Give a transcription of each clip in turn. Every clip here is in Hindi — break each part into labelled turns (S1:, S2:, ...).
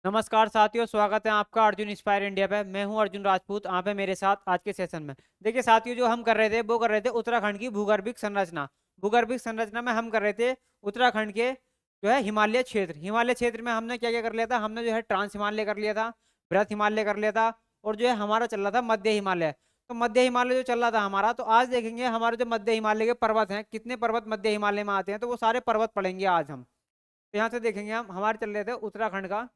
S1: नमस्कार साथियों, स्वागत है आपका अर्जुन इंस्पायर इंडिया पे। मैं हूं अर्जुन राजपूत। आप है मेरे साथ आज के सेशन में। देखिए साथियों, जो हम कर रहे थे वो कर रहे थे उत्तराखंड की भूगर्भिक संरचना। भूगर्भिक संरचना में हम कर रहे थे उत्तराखंड के जो है हिमालय क्षेत्र। हिमालय क्षेत्र में हमने क्या क्या कर लिया था, हमने जो है ट्रांस हिमालय कर लिया था, बृहत हिमालय कर लिया था, और जो है हमारा चल रहा था मध्य हिमालय। तो मध्य हिमालय जो चल रहा था हमारा, तो आज देखेंगे हमारे जो मध्य हिमालय के पर्वत हैं, कितने पर्वत मध्य हिमालय में आते हैं, तो वो सारे पर्वत पढ़ेंगे आज हम। तो यहाँ से देखेंगे हम, हमारे चल रहे थे उत्तराखंड का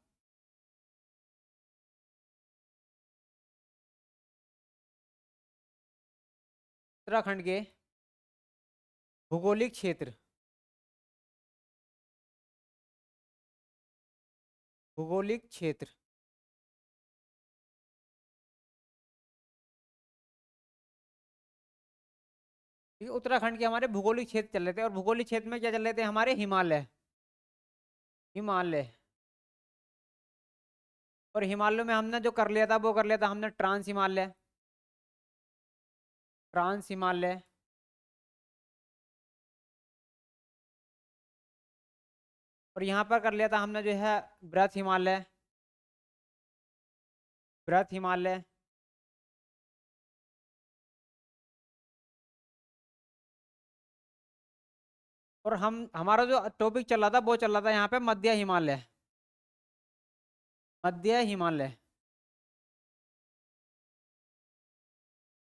S1: उत्तराखंड के भौगोलिक क्षेत्र। भौगोलिक क्षेत्र। ठीक है, उत्तराखंड के हमारे भौगोलिक क्षेत्र चल रहे थे, और भौगोलिक क्षेत्र में क्या चल रहे थे हमारे हिमालय। हिमालय। और हिमालय में हमने जो कर लिया था वो कर लिया था हमने ट्रांस हिमालय। ट्रांस हिमालय। और यहाँ पर कर लिया था हमने जो है बृहत हिमालय। बृहत हिमालय। और हम हमारा जो टॉपिक चल रहा था वो चल रहा था यहाँ पे मध्य हिमालय। मध्य हिमालय।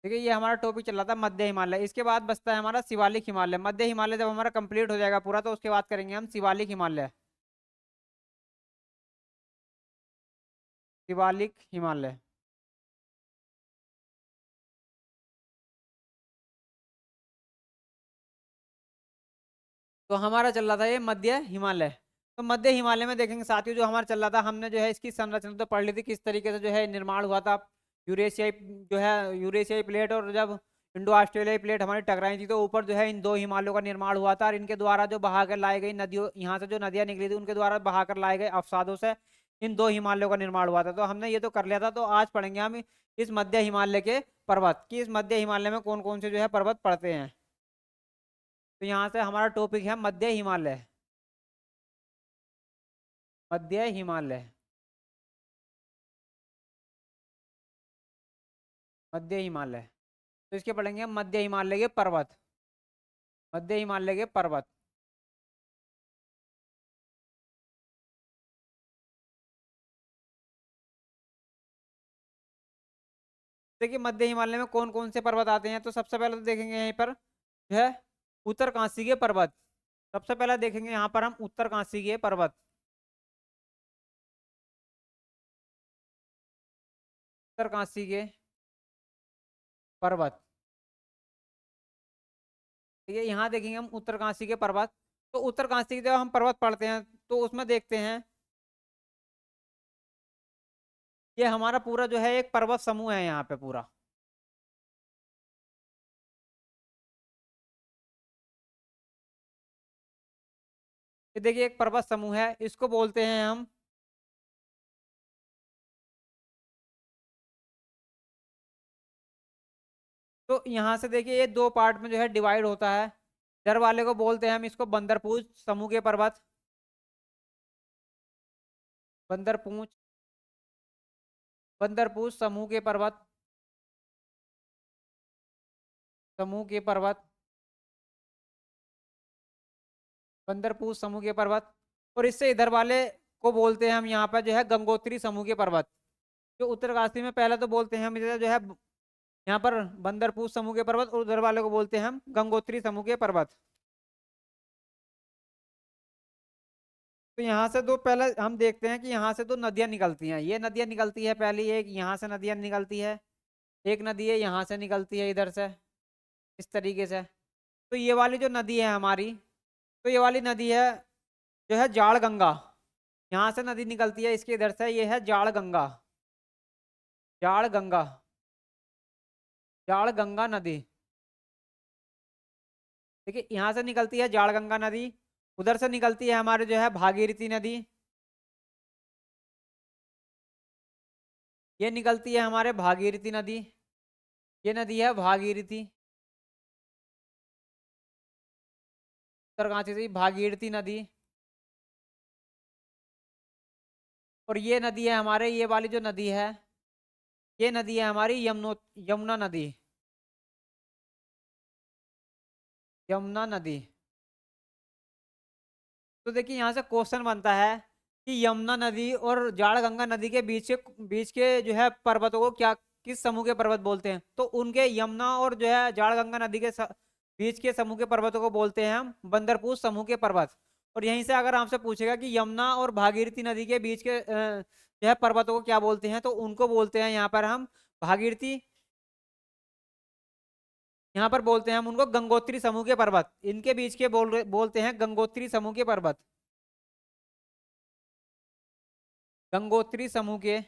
S1: ठीक है, ये हमारा टॉपिक चल रहा था मध्य हिमालय। इसके बाद बचता है हमारा शिवालिक हिमालय। मध्य हिमालय जब हमारा कंप्लीट हो जाएगा पूरा, तो उसके बाद करेंगे हम शिवालिक हिमालय। शिवालिक हिमालय। तो हमारा चल रहा था ये मध्य हिमालय। तो मध्य हिमालय में देखेंगे साथियों, जो हमारा चल रहा था, हमने जो है इसकी संरचना तो पढ़ ली थी, किस तरीके से जो है निर्माण हुआ था। यूरेशियाई जो है यूरेशियाई प्लेट, और जब इंडो ऑस्ट्रेलियाई प्लेट हमारी टकराई थी, तो ऊपर जो है इन दो हिमालयों का निर्माण हुआ था, और इनके द्वारा जो बहा कर लाई गई नदियों, यहाँ से जो नदियां निकली थी उनके द्वारा बहा कर लाए गए अवसादों से इन दो हिमालयों का निर्माण हुआ था। तो हमने ये तो कर लिया था। तो आज पढ़ेंगे हम इस मध्य हिमालय के पर्वत, कि इस मध्य हिमालय में कौन कौन से जो है पर्वत पड़ते हैं। तो यहाँ से हमारा टॉपिक है मध्य हिमालय। मध्य हिमालय। मध्य हिमालय। तो इसके पढ़ेंगे हम मध्य हिमालय के पर्वत। मध्य हिमालय के पर्वत। देखिए मध्य हिमालय में कौन कौन से पर्वत आते हैं, तो सबसे पहले तो देखेंगे यहीं पर जो है उत्तरकाशी के पर्वत। सबसे पहले देखेंगे यहाँ पर हम उत्तरकाशी के पर्वत। उत्तरकाशी के पर्वत। ठीक है, यहाँ देखेंगे हम उत्तरकाशी के पर्वत। तो उत्तरकाशी के जब हम पर्वत पढ़ते हैं, तो उसमें देखते हैं ये हमारा पूरा जो है एक पर्वत समूह है यहाँ पे पूरा। ये देखिए एक पर्वत समूह है, इसको बोलते हैं हम। तो यहाँ से देखिए ये दो पार्ट में जो है डिवाइड होता है। इधर वाले को बोलते हैं हम इसको बंदरपूछ समूह के पर्वत। बंदरपूछ। बंदरपूछ समूह के पर्वत। समूह के पर्वत। बंदरपूछ समूह के पर्वत। और इससे इधर वाले को बोलते हैं हम यहाँ पर जो है गंगोत्री समूह के पर्वत। जो उत्तरकाशी में पहले तो बोलते हैं हम इधर जो है यहाँ पर बंदरपूछ समूह के पर्वत, और उधर वाले को बोलते हैं हम गंगोत्री समूह के पर्वत। तो यहाँ से दो पहले हम देखते हैं कि यहाँ से दो नदियाँ निकलती हैं। ये नदियाँ निकलती है, पहली एक यहाँ से नदियाँ निकलती है, एक नदी है यहाँ से निकलती है इधर से, इस तरीके से। तो ये वाली जो नदी है हमारी, तो ये वाली नदी है जो है जाड़ गंगा। यहाँ से नदी निकलती है इसके इधर से, ये है जाड़ गंगा। जाड़ गंगा। जाड़ गंगा नदी। देखिए यहाँ से निकलती है जाड़ गंगा नदी। उधर से निकलती है हमारे जो है भागीरथी नदी। ये निकलती है हमारे भागीरथी नदी। ये नदी है भागीरथी। उत्तरकाशी से भागीरथी नदी। और ये नदी है हमारे, ये वाली जो नदी है, ये नदी है हमारी यमुना नदी। यमुना नदी। तो देखिए यहाँ से क्वेश्चन बनता है कि यमुना नदी और जाड़ गंगा नदी के बीच के जो है पर्वतों को क्या, किस समूह के पर्वत बोलते हैं? तो उनके यमुना और जो है जाड़ गंगा नदी के बीच के समूह के पर्वतों को बोलते हैं हम बंदरपूछ समूह के पर्वत। और यहीं से अगर आपसे पूछेगा कि यमुना और भागीरथी नदी के बीच के जो है पर्वतों को क्या बोलते हैं, तो उनको बोलते हैं यहाँ पर हम भागीरथी, यहाँ पर बोलते हैं हम उनको गंगोत्री समूह के पर्वत। इनके बीच के बोलते हैं गंगोत्री समूह के पर्वत। गंगोत्री समूह के,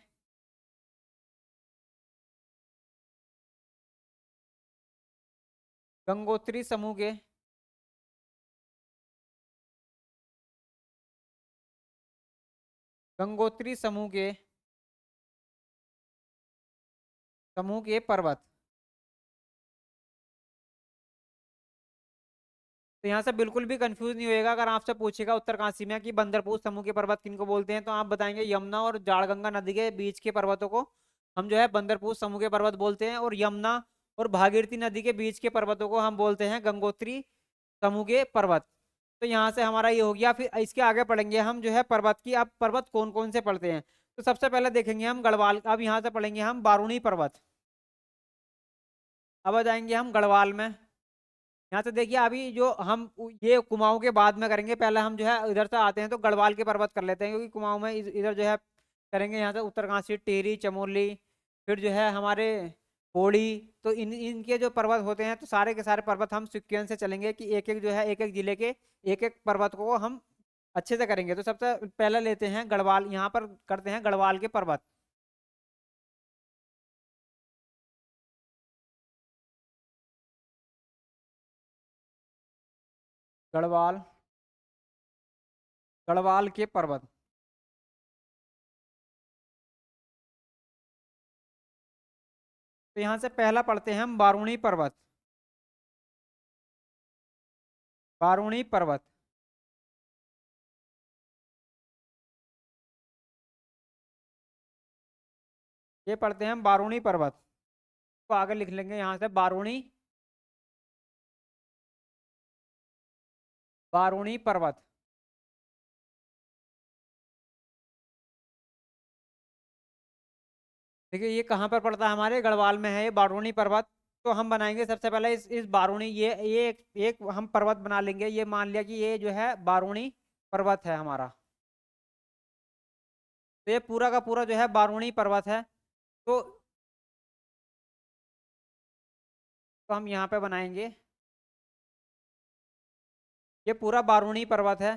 S1: गंगोत्री समूह के, गंगोत्री समूह के पर्वत। तो यहाँ से बिल्कुल भी कंफ्यूज नहीं होएगा, अगर आपसे पूछेगा उत्तरकाशी में कि बंदरपूछ समूह के पर्वत किनको बोलते हैं, तो आप बताएंगे यमुना और जाड़गंगा नदी के बीच के पर्वतों को हम जो है बंदरपूछ समूह के पर्वत बोलते हैं, और यमुना और भागीरथी नदी के बीच के पर्वतों को हम बोलते हैं गंगोत्री समूह के पर्वत। तो यहाँ से हमारा ये हो गया। फिर इसके आगे पढ़ेंगे हम जो है पर्वत की, अब पर्वत कौन कौन से पढ़ते हैं। तो सबसे पहले देखेंगे हम गढ़वाल। अब यहाँ से पढ़ेंगे हम बारूणी पर्वत। अब आ जाएंगे हम गढ़वाल में। यहाँ से देखिए अभी जो हम ये कुमाऊं के बाद में करेंगे, पहले हम जो है इधर से आते हैं तो गढ़वाल के पर्वत कर लेते हैं, क्योंकि कुमाऊं में इधर जो है करेंगे यहाँ से उत्तरकाशी, टिहरी, चमोली, फिर जो है हमारे पौड़ी। तो इनके जो पर्वत होते हैं, तो सारे के सारे पर्वत हम सिक्वेंस से चलेंगे कि एक एक जो है एक एक जिले के एक एक पर्वत को हम अच्छे से करेंगे। तो सबसे पहले लेते हैं गढ़वाल, यहाँ पर करते हैं गढ़वाल के पर्वत। गढ़वाल, गढ़वाल के पर्वत। तो यहाँ से पहला पढ़ते हैं हम बारूणी पर्वत। बारूणी पर्वत, ये पढ़ते हैं हम बारूणी पर्वत। तो आगे लिख लेंगे यहाँ से बारूणी, बारूणी पर्वत। देखिए ये कहाँ पर पड़ता है, हमारे गढ़वाल में है ये बारूणी पर्वत। तो हम बनाएंगे सबसे पहले इस बारूणी, ये एक हम पर्वत बना लेंगे। ये मान लिया कि ये जो है बारूणी पर्वत है हमारा। तो ये पूरा का पूरा जो है बारूणी पर्वत है। तो हम यहाँ पे बनाएंगे, ये पूरा बारूणी पर्वत है।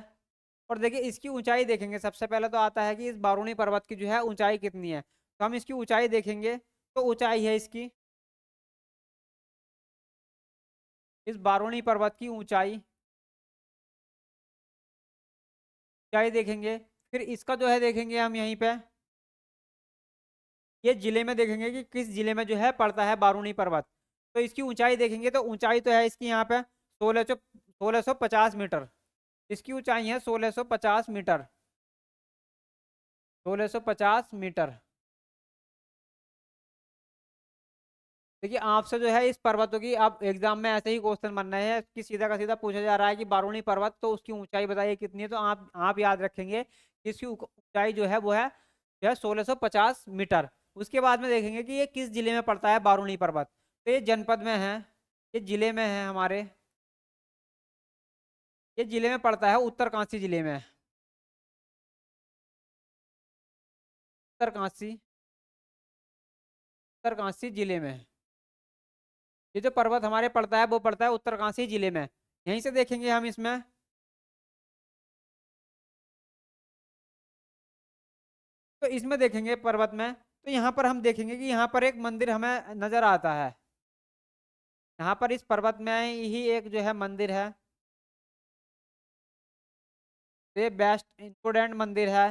S1: और देखिए इसकी ऊंचाई देखेंगे, सबसे पहले तो आता है कि इस बारूणी पर्वत की जो है ऊंचाई कितनी है। तो हम इसकी ऊंचाई देखेंगे, तो ऊंचाई है इसकी, इस बारूणी पर्वत की ऊंचाई, ऊंचाई देखेंगे। फिर इसका जो है देखेंगे हम यहीं पे, ये जिले में देखेंगे कि किस जिले में जो है पड़ता है बारूणी पर्वत। तो इसकी ऊंचाई देखेंगे, तो ऊंचाई तो है इसकी यहाँ पे 1650 मीटर। इसकी ऊंचाई है 1650 मीटर, 1650 मीटर। देखिए आपसे जो है इस पर्वतों की, अब एग्जाम में ऐसे ही क्वेश्चन बन रहे हैं कि सीधा का सीधा पूछा जा रहा है कि बारूणी पर्वत, तो उसकी ऊंचाई बताइए कितनी है। तो आप याद रखेंगे कि इसकी ऊंचाई जो है वो है जो है 1650 मीटर। उसके बाद में देखेंगे कि ये किस जिले में पड़ता है बारूणी पर्वत। तो ये जनपद में है, ये जिले में है हमारे, ये जिले में पड़ता है उत्तरकाशी जिले में, उत्तरकाशी, उत्तरकाशी जिले में। ये जो पर्वत हमारे पड़ता है वो पड़ता है उत्तरकाशी जिले में। यहीं से देखेंगे हम इसमें, तो इसमें देखेंगे पर्वत में, तो यहाँ पर हम देखेंगे कि यहाँ पर एक मंदिर हमें नजर आता है। यहाँ पर इस पर्वत में ही एक जो है मंदिर है, ये बेस्ट इम्पोर्टेंट मंदिर है।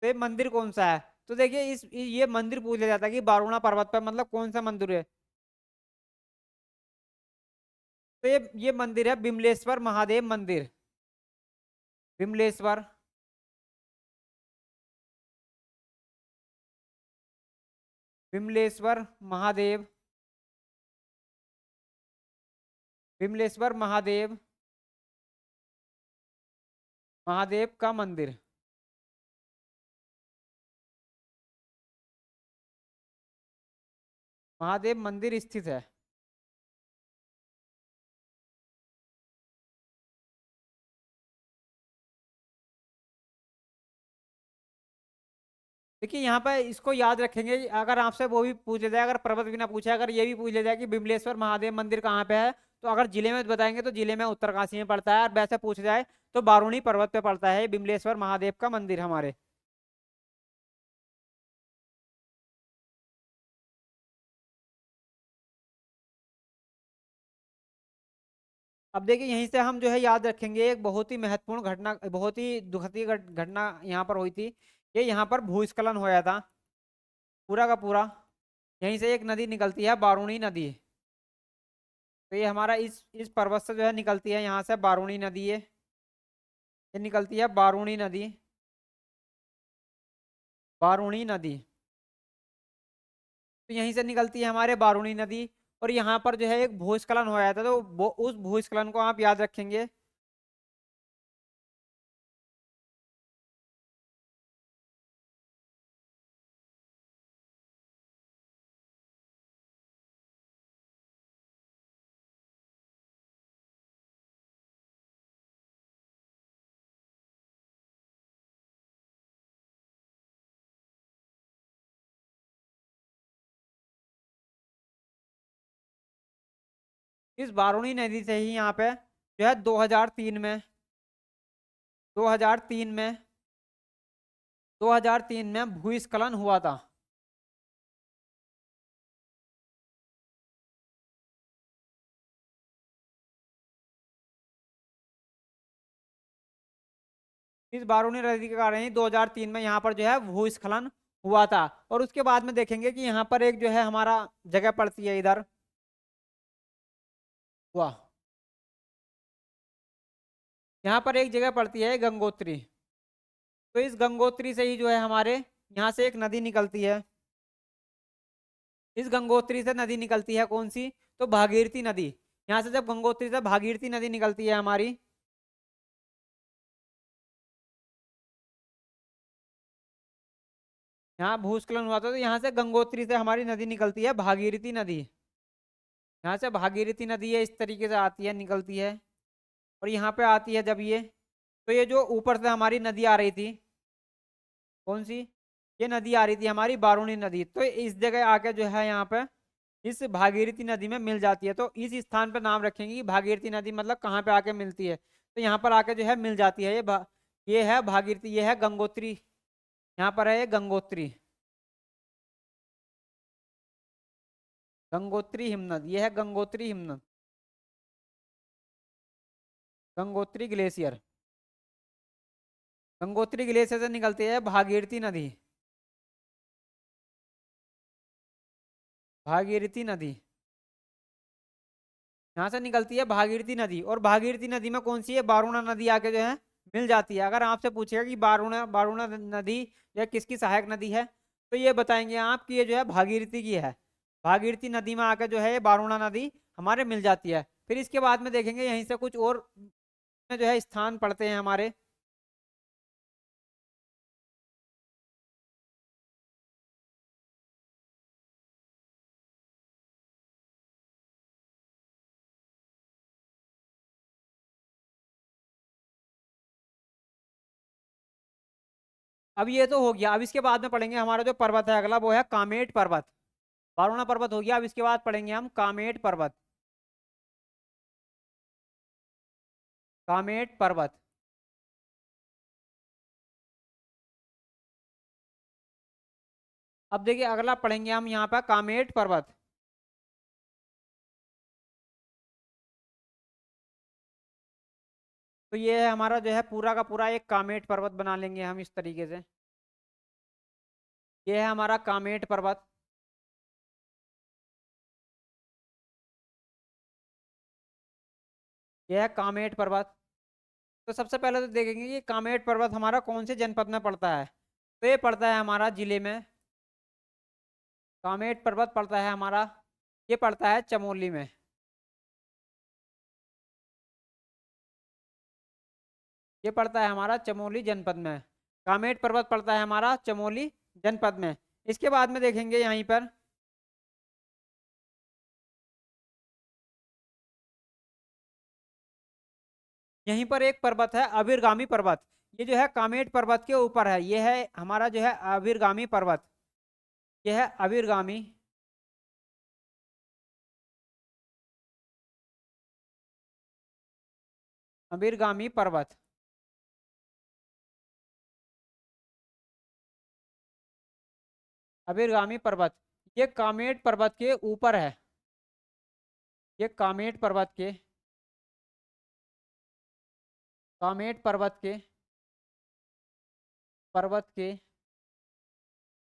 S1: तो ये मंदिर कौन सा है? तो देखिए इस ये मंदिर पूछ लिया जाता है कि बारूणा पर्वत पर मतलब कौन सा मंदिर है। तो ये मंदिर है विमलेश्वर महादेव मंदिर। विमलेश्वर, विमलेश्वर महादेव, विमलेश्वर महादेव, महादेव का मंदिर। महादेव मंदिर स्थित है। देखिए यहाँ पे इसको याद रखेंगे, अगर आपसे वो भी पूछ लिया जाए, अगर पर्वत भी ना पूछे, अगर ये भी पूछ लिया जाए कि विमलेश्वर महादेव मंदिर कहाँ पे है, तो अगर जिले में बताएंगे तो जिले में उत्तरकाशी में पड़ता है, और वैसे पूछ जाए तो बारूणी पर्वत पे पड़ता है विमलेश्वर महादेव का मंदिर हमारे। अब देखिए यहीं से हम जो है याद रखेंगे एक बहुत ही महत्वपूर्ण घटना, बहुत ही दुखद घटना यहाँ पर हुई थी। ये यहाँ पर भूस्खलन होया था पूरा का पूरा। यहीं से एक नदी निकलती है बारूणी नदी। तो ये हमारा इस पर्वत से जो है निकलती है, यहाँ से बारूणी नदी है, ये निकलती है बारूणी नदी, बारूणी नदी। तो यहीं से निकलती है हमारे बारूणी नदी। और यहाँ पर जो है एक भूस्खलन होया था, तो वो उस भूस्खलन को आप याद रखेंगे। इस बारूणी नदी से ही यहाँ पे जो है 2003 में, 2003 में, 2003 में भूस्खलन हुआ था। इस बारूनी नदी के कारण ही 2003 में यहाँ पर जो है भूस्खलन हुआ था। और उसके बाद में देखेंगे कि यहाँ पर एक जो है हमारा जगह पड़ती है इधर, वाह, यहाँ पर एक जगह पड़ती है गंगोत्री। तो इस गंगोत्री से ही जो है हमारे यहाँ से एक नदी निकलती है। इस गंगोत्री से नदी निकलती है कौन सी, तो भागीरथी नदी। यहाँ से जब गंगोत्री से भागीरथी नदी निकलती है हमारी, यहाँ भूस्खलन हुआ था, तो यहाँ से गंगोत्री से हमारी नदी निकलती है भागीरथी नदी। यहाँ से भागीरथी नदी है, इस तरीके से आती है निकलती है। और यहाँ पे आती है जब ये, तो ये जो ऊपर से हमारी नदी आ रही थी, कौन सी, ये नदी आ रही थी हमारी बारूणी नदी, तो इस जगह आके जो है यहाँ पे इस भागीरथी नदी में मिल जाती है। तो इस स्थान पे नाम रखेंगे कि भागीरथी नदी मतलब कहाँ पे आके मिलती है, तो यहाँ पर आके जो है मिल जाती है। ये है भागीरथी, ये है गंगोत्री, यहाँ पर है ये गंगोत्री, गंगोत्री हिमनद, ये है गंगोत्री हिमनद, गंगोत्री ग्लेशियर। गंगोत्री ग्लेशियर से निकलती है भागीरथी नदी, भागीरथी नदी, यहाँ से निकलती है भागीरथी नदी। और भागीरथी नदी में कौन सी है, बारूणा नदी आके जो है मिल जाती है। अगर आपसे पूछेगा कि बारूणा बारूणा नदी यह किसकी सहायक नदी है, तो ये बताएंगे आप कि ये जो है भागीरथी की है। भागीरथी नदी में आके जो है ये बारूणा नदी हमारे मिल जाती है। फिर इसके बाद में देखेंगे यहीं से कुछ और में जो है स्थान पड़ते हैं हमारे। अब ये तो हो गया, अब इसके बाद में पढ़ेंगे हमारा जो पर्वत है अगला, वो है कामेट पर्वत। बारूणा पर्वत हो गया, अब इसके बाद पढ़ेंगे हम कामेट पर्वत, कामेट पर्वत। अब देखिए अगला पढ़ेंगे हम यहाँ पर कामेट पर्वत। तो ये है हमारा जो है पूरा का पूरा एक कामेट पर्वत बना लेंगे हम इस तरीके से। ये है हमारा कामेट पर्वत। यह है कामेट पर्वत। तो सबसे पहले तो देखेंगे कि कामेट पर्वत हमारा कौन से जनपद में पड़ता है। तो ये पड़ता है हमारा जिले में, कामेट पर्वत पड़ता है हमारा, ये पड़ता है चमोली में। ये पड़ता है हमारा चमोली जनपद में। कामेट पर्वत पड़ता है हमारा चमोली जनपद में। इसके बाद में देखेंगे यहीं पर, यहीं पर एक पर्वत है अभिरगामी पर्वत। ये जो है कामेट पर्वत के ऊपर है, ये है हमारा जो है अभिरगामी पर्वत। ये है अभिरगामी, अभिरगामी पर्वत। अभिरगामी पर्वत, ये कामेट पर्वत के ऊपर है। ये कामेट पर्वत के, कामेट पर्वत के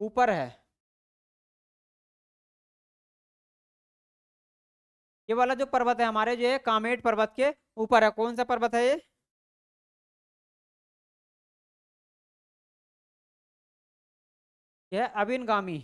S1: ऊपर है। ये वाला जो पर्वत है हमारे जो है कामेट पर्वत के ऊपर है। कौन सा पर्वत है ये? यह अभिनगामी,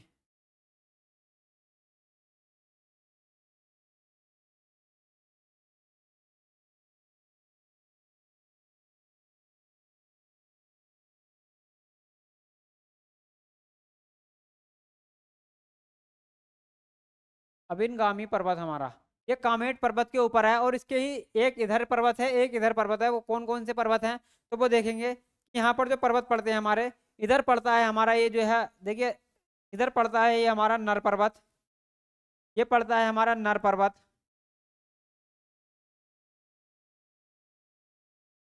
S1: अभिनगामी पर्वत हमारा, ये कामेट पर्वत के ऊपर है। और इसके ही एक इधर पर्वत है, एक इधर पर्वत है। वो कौन कौन से पर्वत हैं तो वो देखेंगे। यहाँ पर जो पर्वत पड़ते हैं हमारे, इधर पड़ता है हमारा ये जो है, देखिए इधर पड़ता है ये हमारा नर पर्वत। ये पड़ता है हमारा नर पर्वत।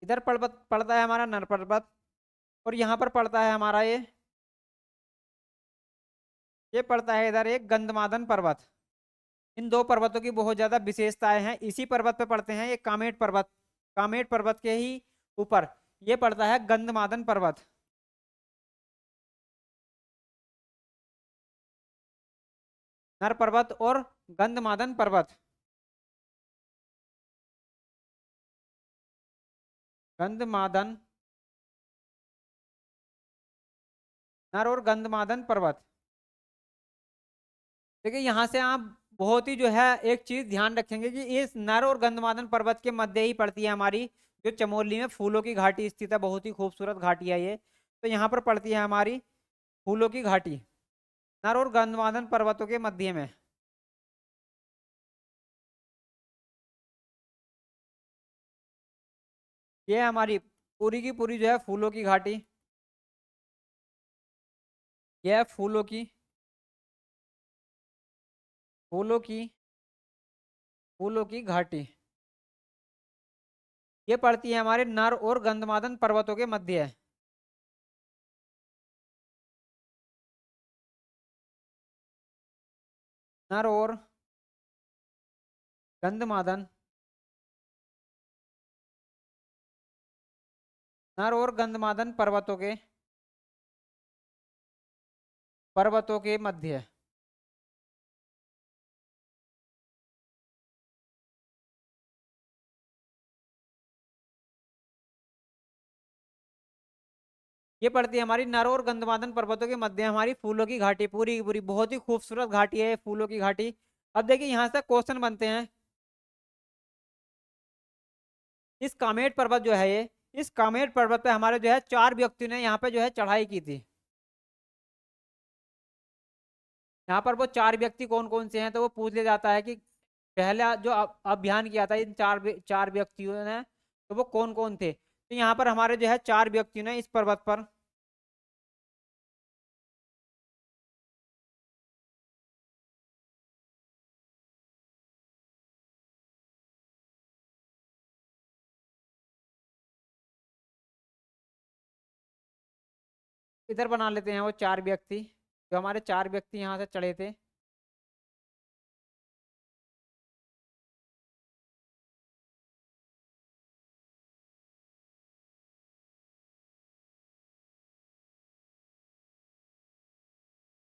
S1: इधर पर्वत पड़ता है हमारा नर पर्वत। और यहाँ पर पड़ता है हमारा ये पड़ता है इधर एक गंधमादन पर्वत। इन दो पर्वतों की बहुत ज्यादा विशेषताएं हैं। इसी पर्वत पे पड़ते हैं ये कामेट पर्वत। कामेट पर्वत के ही ऊपर ये पड़ता है गंधमादन पर्वत। नर पर्वत और गंधमादन पर्वत। गंधमादन, नर और गंधमादन पर्वत। देखिए यहाँ से आप बहुत ही जो है एक चीज ध्यान रखेंगे कि इस नर और गंधमादन पर्वत के मध्य ही पड़ती है हमारी जो चमोली में फूलों की घाटी स्थित है। बहुत ही खूबसूरत घाटी है ये। तो यहाँ पर पड़ती है हमारी फूलों की घाटी, नर और गंधमादन पर्वतों के मध्य में। ये है हमारी पूरी की पूरी जो है फूलों की घाटी। यह है फूलों की फूलों की घाटी। ये पड़ती है हमारे नर और गंधमादन पर्वतों के मध्य है। नर और गंधमादन, नर और गंधमादन पर्वतों के मध्य है। ये पड़ती है हमारी नर और गंधमादन पर्वतों के मध्य हमारी फूलों की घाटी। पूरी की पूरी बहुत ही खूबसूरत घाटी है ये फूलों की घाटी। अब देखिए यहाँ से क्वेश्चन बनते हैं। इस कामेट पर्वत जो है ये, इस कामेट पर्वत पे हमारे जो है 4 व्यक्तियों ने यहाँ पे जो है चढ़ाई की थी। यहाँ पर वो 4 व्यक्ति कौन कौन से हैं तो वो पूछ लिया जाता है कि पहला जो अभियान किया था इन 4 व्यक्तियों ने, तो वो कौन कौन थे। तो यहाँ पर हमारे जो है 4 व्यक्तियों ने इस पर्वत पर, इधर बना लेते हैं वो 4 व्यक्ति, जो हमारे 4 व्यक्ति यहाँ से चढ़े थे।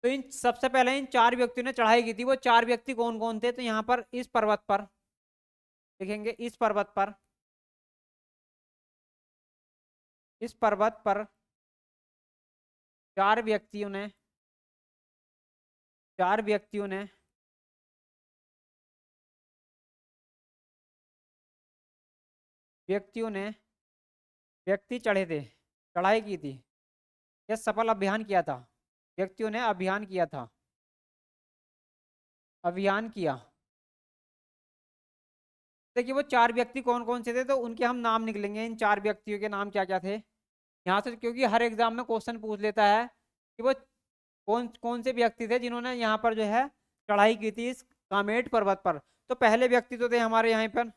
S1: तो इन सबसे पहले इन 4 व्यक्तियों ने चढ़ाई की थी। वो 4 व्यक्ति कौन कौन थे तो यहाँ पर इस पर्वत पर देखेंगे, इस पर्वत पर इस पर्वत पर चार व्यक्तियों ने चार व्यक्तियों ने व्यक्तियों ने व्यक्ति चढ़े थे, चढ़ाई की थी, यह सफल अभियान किया था। व्यक्तियों ने अभियान किया था, अभियान किया। देखिए वो चार व्यक्ति कौन कौन से थे, तो उनके हम नाम निकलेंगे, इन चार व्यक्तियों के नाम क्या क्या थे यहाँ से, क्योंकि हर एग्जाम में क्वेश्चन पूछ लेता है कि वो कौन कौन से व्यक्ति थे जिन्होंने यहाँ पर जो है चढ़ाई की थी इस कामेट पर्वत पर। तो पहले व्यक्ति तो थे हमारे यहाँ पर,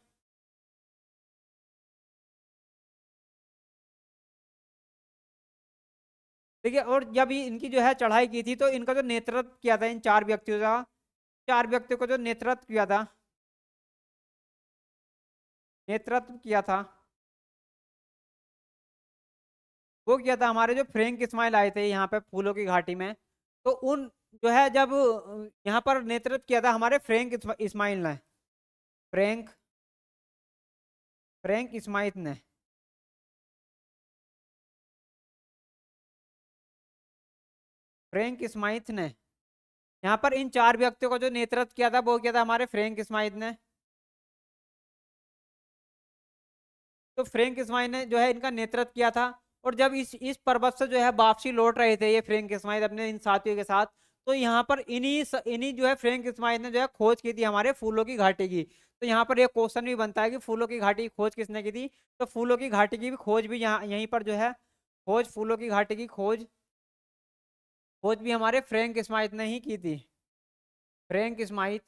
S1: देखिए, और जब ये इनकी जो है चढ़ाई की थी तो इनका जो नेतृत्व किया था इन चार व्यक्तियों का, चार व्यक्तियों को जो नेतृत्व किया था, नेतृत्व किया था, वो किया था हमारे जो फ्रैंक इस्माइल आए थे यहाँ पे फूलों की घाटी में। तो उन जो है जब यहाँ पर नेतृत्व किया था हमारे फ्रैंक इस्माइल ने, फ्रैंक फ्रैंक इस्माइल ने। फ्रैंक इस्माइल ने यहाँ पर इन चार व्यक्तियों का जो नेतृत्व किया था वो किया था हमारे फ्रैंक इस्माइल ने। तो फ्रैंक इस्माइल ने जो है इनका नेतृत्व किया था। और जब इस पर्वत से जो है वापसी लौट रहे थे ये फ्रैंक इस्माइल अपने इन साथियों के साथ, तो यहाँ पर इन्हीं जो है फ्रैंक इस्माइल ने जो है खोज की थी हमारे फूलों की घाटी की। तो यहाँ पर एक क्वेश्चन भी बनता है कि फूलों की घाटी की खोज किसने की थी। तो फूलों की घाटी की भी खोज भी यहाँ यहीं पर जो है खोज, फूलों की घाटी की खोज खोज भी हमारे फ्रैंक इस्माइल ने ही की थी। फ्रैंक इस्माइल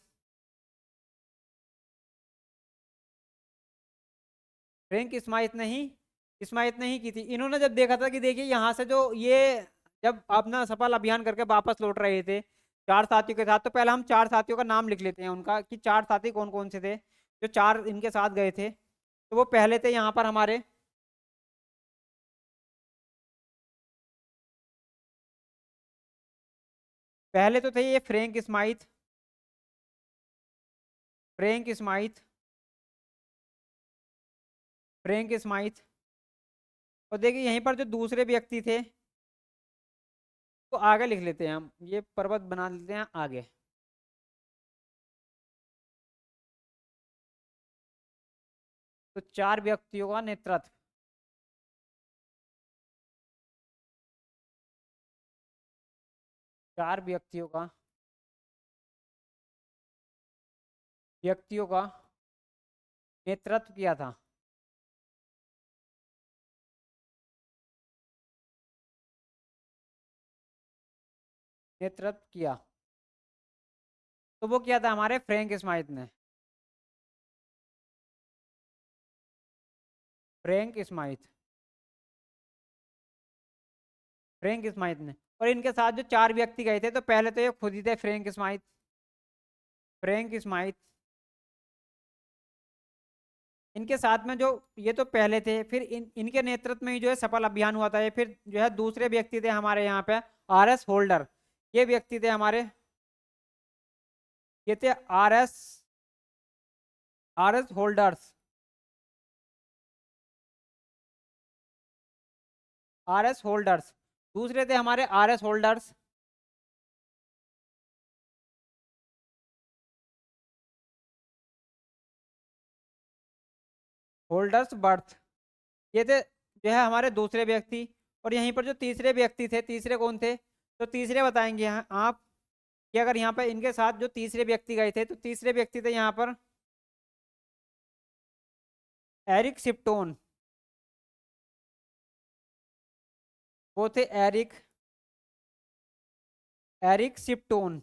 S1: फ्रैंक इस्माइल ने ही की थी। इन्होंने जब देखा था कि देखिए यहाँ से जो ये जब अपना सफल अभियान करके वापस लौट रहे थे चार साथियों के साथ, तो पहले हम चार साथियों का नाम लिख लेते हैं उनका कि चार साथी कौन कौन से थे जो चार इनके साथ गए थे। तो वो पहले थे यहाँ पर हमारे, पहले तो थे ये फ्रैंक इस्माइल फ्रैंक इस्माइल। और देखिए यहीं पर जो दूसरे व्यक्ति थे तो आगे लिख लेते हैं हम, ये पर्वत बना लेते हैं आगे। तो चार व्यक्तियों का नेतृत्व, चार व्यक्तियों का नेतृत्व किया था। नेतृत्व किया, तो वो किया था हमारे फ्रैंक इस्माइल ने। फ्रैंक इस्माइल फ्रैंक इस्माइल ने। और इनके साथ जो चार व्यक्ति गए थे तो पहले तो ये खुद ही थे फ्रैंक इस्माइल। इनके साथ में जो ये तो पहले थे, फिर इनके नेतृत्व में ही जो है सफल अभियान हुआ था ये। फिर जो है दूसरे व्यक्ति थे हमारे यहाँ पे RS होल्डर, ये व्यक्ति थे हमारे, ये थे R S holders, RS holders. दूसरे थे हमारे RS होल्डर्स। होल्डर्स बर्थ, ये थे जो है हमारे दूसरे व्यक्ति। और यहीं पर जो तीसरे व्यक्ति थे, तीसरे कौन थे, तो तीसरे बताएंगे आप कि अगर यहाँ पर इनके साथ जो तीसरे व्यक्ति गए थे तो तीसरे व्यक्ति थे यहाँ पर एरिक शिप्टोन। वो थे एरिक शिप्टोन।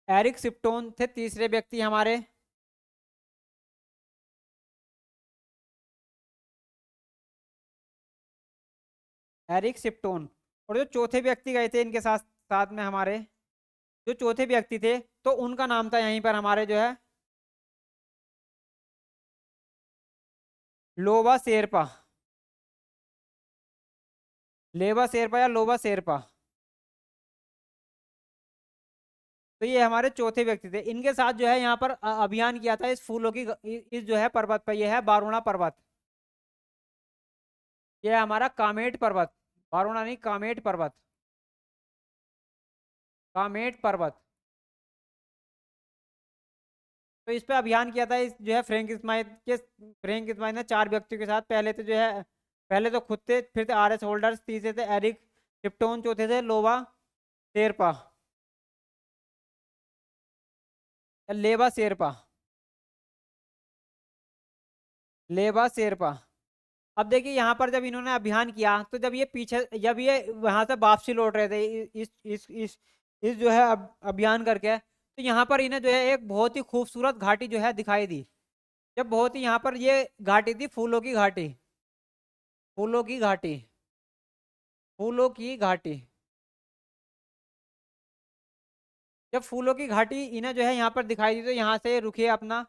S1: एरिक शिप्टोन थे तीसरे व्यक्ति हमारे। एरिक शिप्टोन। और जो चौथे व्यक्ति गए थे इनके साथ साथ में हमारे, जो चौथे व्यक्ति थे तो उनका नाम था यहीं पर हमारे जो है लोबा शेरपा। लेबा शेरपा या लोबा शेरपा। तो ये हमारे चौथे व्यक्ति थे। इनके साथ जो है यहाँ पर अभियान किया था इस फूलों की इस जो है पर्वत पर, ये है बारूणा पर्वत। ये है हमारा कामेट पर्वत, बारूणा नहीं कामेट पर्वत, कामेट पर्वत। तो इस पे अभियान किया था इस जो है फ्रैंक स्माइथ ने 4 व्यक्तियों के साथ। पहले तो जो है, पहले तो खुद थे, फिर थे आर एस होल्डर्स, तीसरे थे एरिक टिप्टोन, चौथे थे लोबा शेरपा, लेबा शेरपा, लेबा शेरपा। अब देखिए यहाँ पर जब इन्होंने अभियान किया, तो जब ये पीछे, जब ये वहां से वापसी लौट रहे थे इस जो है अभियान करके, तो यहाँ पर इन्हें जो है एक बहुत ही खूबसूरत घाटी जो है दिखाई दी। जब बहुत ही यहाँ पर ये घाटी थी फूलों की घाटी, फूलों की घाटी, फूलों की घाटी। जब फूलों की घाटी इन्हें जो है यहाँ पर दिखाई दी, तो यहाँ से रुके अपना,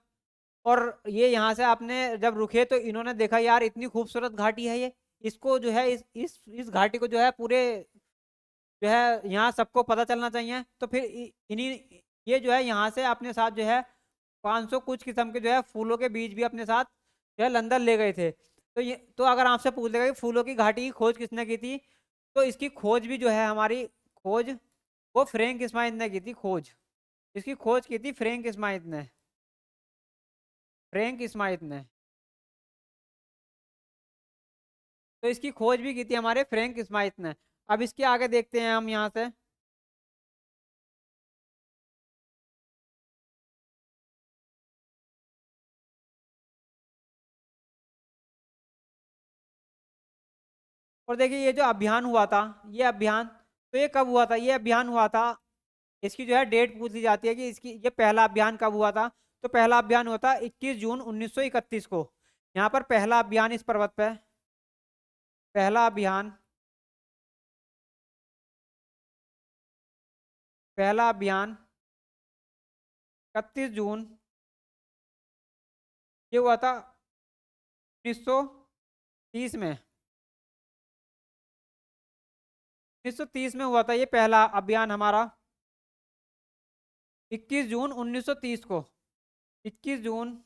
S1: और ये यहाँ से आपने जब रुके तो इन्होंने देखा यार इतनी खूबसूरत घाटी है ये, इसको जो है इस घाटी को जो है पूरे जो है यहाँ सबको पता चलना चाहिए। तो फिर इन्हीं ये जो है यहाँ से अपने साथ जो है 500 कुछ किस्म के जो है फूलों के बीज भी अपने साथ जो है लंदन ले गए थे। तो ये तो अगर आपसे पूछ लेगा कि फूलों की घाटी की खोज किसने की थी, तो इसकी खोज भी जो है हमारी खोज वो फ्रैंक स्माइथ ने की थी। खोज, इसकी खोज की थी फ्रैंक स्माइथ ने, फ्रैंक स्माइथ ने। तो इसकी खोज भी की थी हमारे फ्रैंक स्माइथ ने। अब इसके आगे देखते हैं हम यहाँ से। और देखिए ये जो अभियान हुआ था, ये अभियान, तो ये कब हुआ था, ये अभियान हुआ था, इसकी जो है डेट पूछ ली जाती है कि इसकी ये पहला अभियान कब हुआ था। तो पहला अभियान हुआ था 21 जून 1931 को। यहाँ पर पहला अभियान इस पर्वत पे, पहला अभियान, पहला अभियान 31 जून ये हुआ था 1930 में, 1930 में हुआ था ये पहला अभियान हमारा, 21 जून 1930 को, 21 जून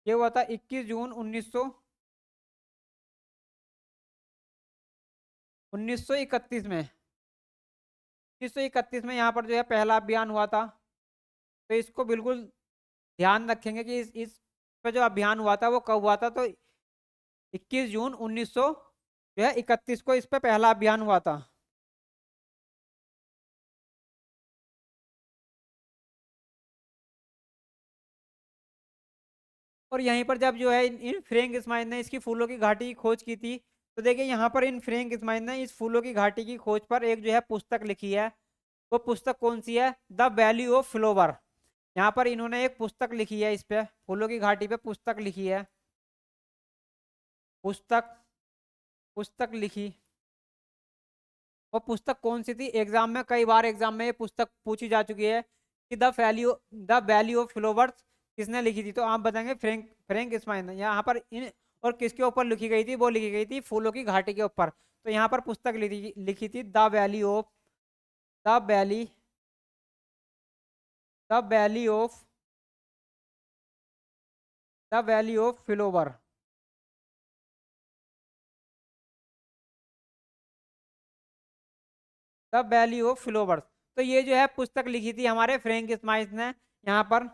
S1: ये हुआ था 21 जून 1931 में, 1931 में यहाँ पर जो है पहला अभियान हुआ था। तो इसको बिल्कुल ध्यान रखेंगे कि इस पे जो अभियान हुआ था वो कब हुआ था। तो 21 जून 1900 जो है 31 को इस पे पहला अभियान हुआ था। और यहीं पर जब जो है इन फ्रैंक स्माइथ ने इसकी फूलों की घाटी की खोज की थी, तो देखिए यहाँ पर इन फ्रैंक स्माइथ ने इस फूलों की घाटी की खोज पर एक जो है पुस्तक लिखी है। वो पुस्तक कौन सी है? The valley of flower. यहाँ पर इन्होंने एक पुस्तक लिखी है, इस पे फूलों की घाटी पे पुस्तक लिखी है, पुस्तक, पुस्तक लिखी। वो पुस्तक कौन सी थी? एग्जाम में कई बार एग्जाम में ये पुस्तक पूछी जा चुकी है कि द वैली ऑफ फ्लोवर्स किसने लिखी थी। तो आप बताएंगे फ्रैंक फ्रैंक स्माइथ ने। यहाँ पर इन और किसके ऊपर लिखी गई थी? वो लिखी गई थी फूलों की घाटी के ऊपर। तो यहाँ पर पुस्तक लिखी थी the valley the valley of the valley of flower. The valley of flowers. तो ये जो है पुस्तक लिखी थी हमारे फ्रैंक स्माइथ ने यहाँ पर।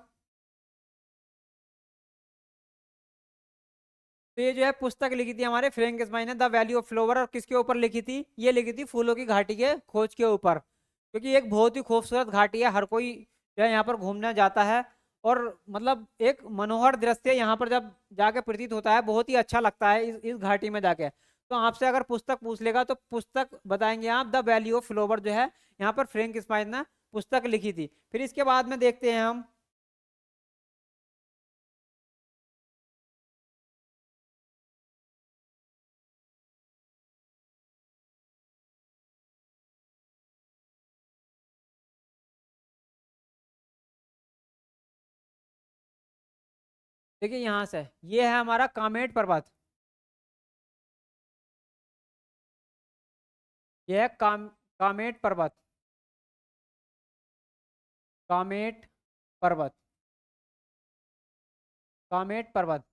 S1: तो ये जो है पुस्तक लिखी थी हमारे फ्रैंक स्माइथ ने, द वैली ऑफ फ्लोवर। और किसके ऊपर लिखी थी? ये लिखी थी फूलों की घाटी के खोज के ऊपर, क्योंकि एक बहुत ही खूबसूरत घाटी है, हर कोई जो है यहाँ पर घूमने जाता है। और मतलब एक मनोहर दृश्य यहाँ पर जब जाके प्रतीत होता है, बहुत ही अच्छा लगता है इस घाटी में जाके। तो आपसे अगर पुस्तक पूछ लेगा तो पुस्तक बताएंगे आप, द वैली ऑफ फ्लोवर जो है यहाँ पर फ्रैंक स्माइथ ने पुस्तक लिखी थी। फिर इसके बाद में देखते हैं हम। देखिए यहाँ से, ये है हमारा कामेट पर्वत, ये है कामेट पर्वत। कामेट पर्वत, कामेट पर्वत।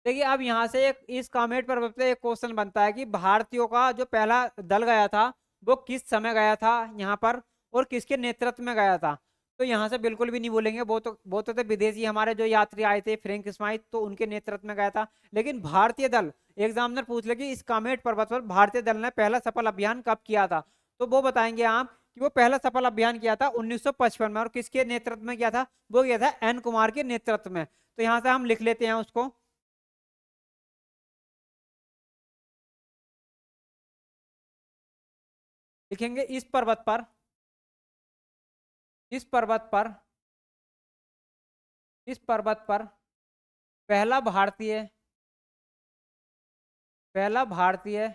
S1: देखिए अब यहाँ से एक इस कामेट पर्वत पे एक क्वेश्चन बनता है कि भारतीयों का जो पहला दल गया था वो किस समय गया था यहाँ पर, और किसके नेतृत्व में गया था। तो यहाँ से बिल्कुल भी नहीं बोलेंगे, वो तो थे विदेशी हमारे जो यात्री आए थे फ्रैंक स्माइथ, तो उनके नेतृत्व में गया था। लेकिन भारतीय दल, एग्जामिनर पूछ ले कि इस कामेट पर्वत पर भारतीय दल ने पहला सफल अभियान कब किया था, तो वो बताएंगे आप कि वो पहला सफल अभियान किया था 1955 में। और किसके नेतृत्व में किया था, वो किया था एन कुमार के नेतृत्व में। तो यहाँ से हम लिख लेते हैं उसको, लिखेंगे इस पर्वत पर, इस पर्वत पर, इस पर्वत पर पहला भारतीय, पहला भारतीय,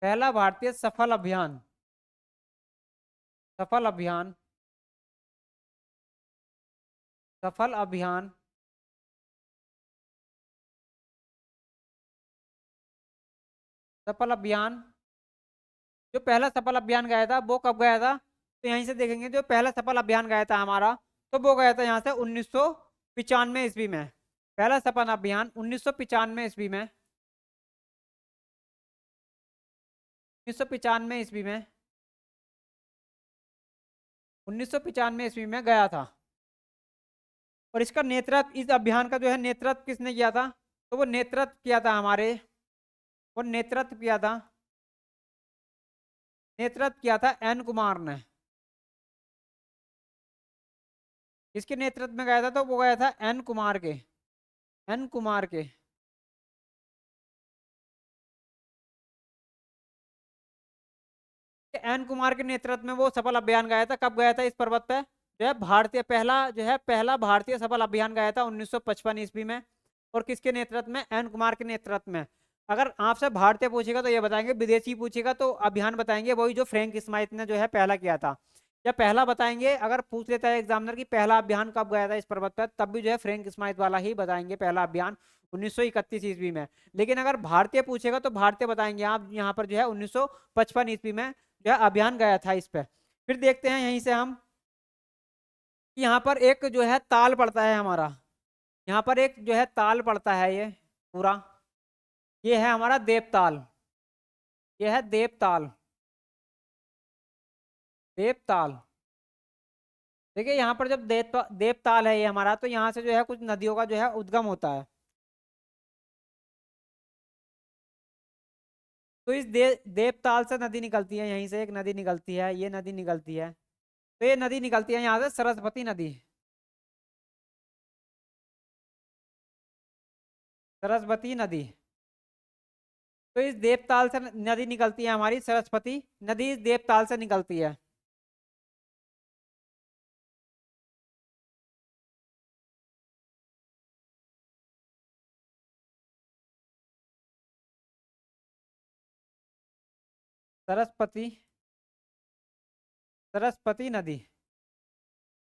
S1: पहला भारतीय सफल अभियान, सफल अभियान, सफल अभियान, सफल अभियान, जो पहला सफल अभियान गया था वो कब गया था। तो यहीं से देखेंगे जो पहला सफल अभियान गया था हमारा, तो वो गया था यहाँ से 1995 ईस्वी में। पहला सफल अभियान 1995 ईस्वी में, 1995 ईस्वी में, 1995 ईस्वी में गया था। और इसका नेतृत्व, इस अभियान का जो है नेतृत्व किसने किया था, तो वो नेतृत्व किया था हमारे, वो नेतृत्व किया था, नेतृत्व किया था एन कुमार ने। किसके नेतृत्व में गया था, तो वो गया था एन कुमार के, एन कुमार के। एन कुमार के नेतृत्व में वो सफल अभियान गया था। कब गया था इस पर्वत पे, जो है भारतीय पहला, जो है पहला भारतीय सफल अभियान गया था 1955 ईस्वी में। और किसके नेतृत्व में, एन कुमार के नेतृत्व में। अगर आपसे भारतीय पूछेगा तो ये बताएंगे, विदेशी पूछेगा तो अभियान बताएंगे वही जो फ्रैंक स्माइथ ने जो है पहला किया था। या पहला बताएंगे, अगर पूछ लेता है एग्जामिनर कि पहला अभियान कब गया था इस पर्वत पर, तब भी जो है फ्रैंक स्माइथ वाला ही बताएंगे, पहला अभियान 1931 ईस्वी में। लेकिन अगर भारतीय पूछेगा तो भारतीय बताएंगे आप यहाँ पर जो है 1955 ईस्वी में जो है अभियान गया था इस पे। फिर देखते हैं यहीं से हम कि यहाँ पर एक जो है ताल पड़ता है हमारा, यहाँ पर एक जो है ताल पड़ता है ये पूरा, ये है हमारा देवताल, ये है देवताल, देवताल। देखिए यहाँ पर जब देवताल है ये हमारा, तो यहाँ से जो है कुछ नदियों का जो है उद्गम होता है। तो इस देवताल से नदी निकलती है, यहीं से एक नदी निकलती है, ये नदी निकलती है। तो ये नदी निकलती है यहाँ से सरस्वती नदी, सरस्वती नदी। तो इस देवताल से नदी निकलती है हमारी, सरस्वती नदी इस देवताल से निकलती है। सरस्वती, सरस्वती नदी,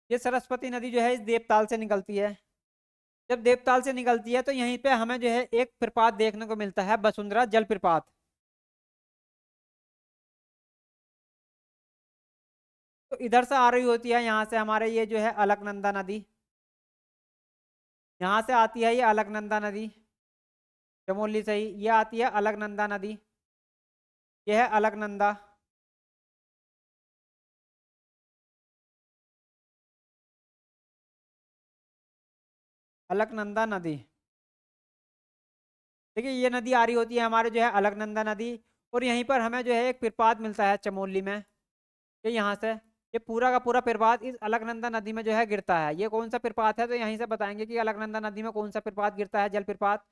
S1: ये सरस्वती नदी जो है इस देवताल से निकलती है। जब देवताल से निकलती है तो यहीं पे हमें जो है एक प्रपात देखने को मिलता है, वसुंधरा जल प्रपात। तो इधर से आ रही होती है यहाँ से हमारे ये जो है अलकनंदा नदी, यहाँ से आती है ये अलकनंदा नदी, चमोली से ही ये आती है अलकनंदा नदी, ये है अलकनंदा। अलकनंदा नदी, देखिए ये नदी आ रही होती है हमारे जो है अलकनंदा नदी। और यहीं पर हमें जो है एक प्रपात मिलता है चमोली में, ये यहाँ से, ये पूरा का पूरा प्रपात इस अलकनंदा नदी में जो है गिरता है। ये कौन सा प्रपात है, तो यहीं से बताएंगे कि अलकनंदा नदी में कौन सा प्रपात गिरता है, जल प्रपात।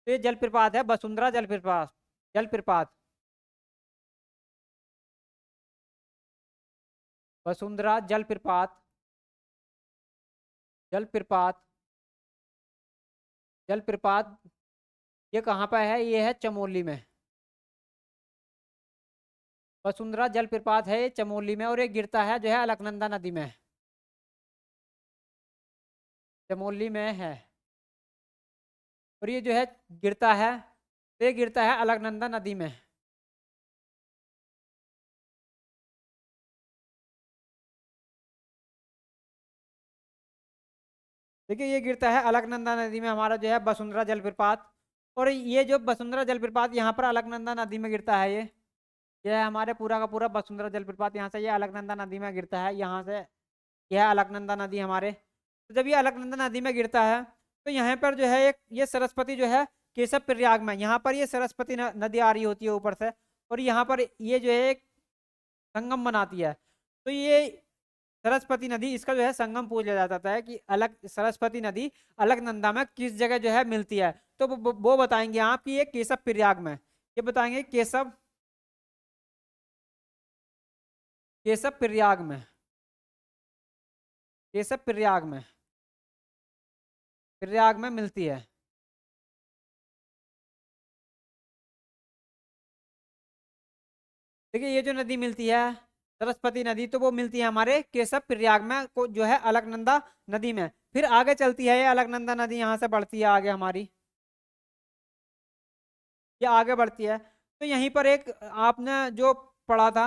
S1: तो ये जल प्रपात है वसुंधरा जल प्रपात, जल प्रपात, वसुंधरा जल प्रपात, जल प्रपात, जल प्रपात। ये कहाँ पर है, ये है चमोली में, वसुंधरा जल प्रपात है ये चमोली में, और ये गिरता है जो है अलकनंदा नदी में, चमोली में है। और ये जो है गिरता है, तो ये गिरता है अलकनंदा नदी में। देखिए ये गिरता है अलकनंदा नदी में हमारा जो है वसुंधरा जलप्रपात। और ये जो वसुंधरा जलप्रपात यहाँ पर अलकनंदा नदी में गिरता है, ये है हमारे पूरा का पूरा वसुंधरा जलप्रपात, यहाँ से ये अलकनंदा नदी में गिरता है, यहाँ से यह अलकनंदा नदी हमारे। तो जब ये अलकनंदा नदी में गिरता है तो यहाँ पर जो है एक ये सरस्वती जो है केशव प्रयाग में, यहाँ पर ये सरस्वती नदी आ रही होती है ऊपर से, और यहाँ पर ये जो है एक संगम बनाती है। तो ये सरस्वती नदी, इसका जो है संगम पूछा जाता है कि अलग सरस्वती नदी अलकनंदा में किस जगह जो है मिलती है। तो वो बताएंगे आप कि ये केशव प्रयाग में, ये बताएंगे केशव केशव प्रयाग में, केशव प्रयाग में, प्रयाग में मिलती है। देखिए ये जो नदी मिलती है सरस्वती नदी, तो वो मिलती है हमारे केशव प्रयाग में को जो है अलकनंदा नदी में। फिर आगे चलती है ये अलकनंदा नदी, यहाँ से बढ़ती है आगे हमारी, ये आगे बढ़ती है। तो यहीं पर एक आपने जो पढ़ा था,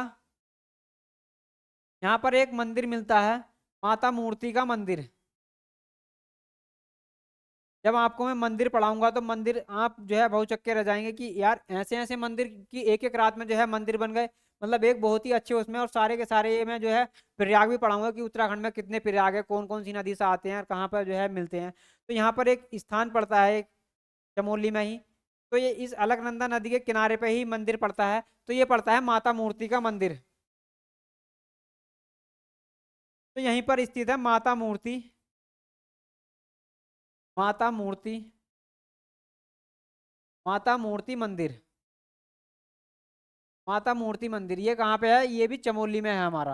S1: यहाँ पर एक मंदिर मिलता है, माता मूर्ति का मंदिर। जब आपको मैं मंदिर पढ़ाऊंगा तो मंदिर आप जो है बहुचक्के रह जाएंगे कि यार ऐसे ऐसे मंदिर की एक एक रात में जो है मंदिर बन गए, मतलब एक बहुत ही अच्छे उसमें। और सारे के सारे ये मैं जो है प्रयाग भी पढ़ाऊंगा कि उत्तराखंड में कितने प्रयाग है, कौन कौन सी नदी से आते हैं और कहाँ पर जो है मिलते हैं। तो यहाँ पर एक स्थान पड़ता है एक चमोली में ही, तो ये इस अलकनंदा नदी के किनारे पे ही मंदिर पड़ता है। तो ये पड़ता है माता मूर्ति का मंदिर। तो यहीं पर स्थित है माता मूर्ति, माता मूर्ति, माता मूर्ति मंदिर, माता मूर्ति मंदिर। ये कहाँ पे है? ये भी चमोली में है हमारा।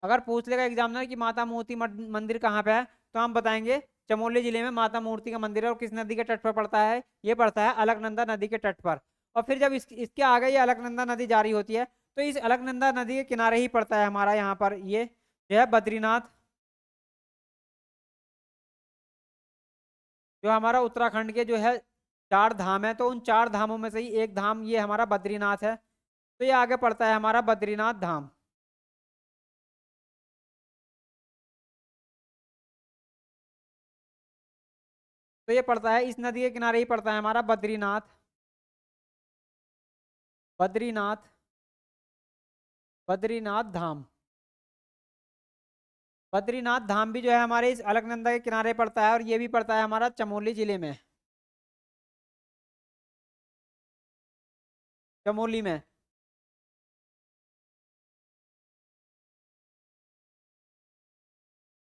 S1: अगर पूछ लेगा एग्जामिनर कि माता मूर्ति मंदिर कहाँ पे है, तो हम बताएंगे चमोली जिले में माता मूर्ति का मंदिर है। और किस नदी के तट पर पड़ता है? ये पड़ता है अलकनंदा नदी के तट पर। और फिर जब इसके आगे ये अलकनंदा नदी जारी होती है, तो इस अलकनंदा नदी के किनारे ही पड़ता है हमारा यहाँ पर ये जो है बद्रीनाथ, जो हमारा उत्तराखंड के जो है 4 धाम है। तो उन 4 धामों में से ही एक धाम ये हमारा बद्रीनाथ है। तो ये आगे पड़ता है हमारा बद्रीनाथ धाम। तो ये पड़ता है इस नदी के किनारे ही पड़ता है हमारा बद्रीनाथ, बद्रीनाथ, बद्रीनाथ धाम। बद्रीनाथ धाम भी जो है हमारे इस अलकनंदा के किनारे पड़ता है, और ये भी पड़ता है हमारा चमोली जिले में, चमोली में।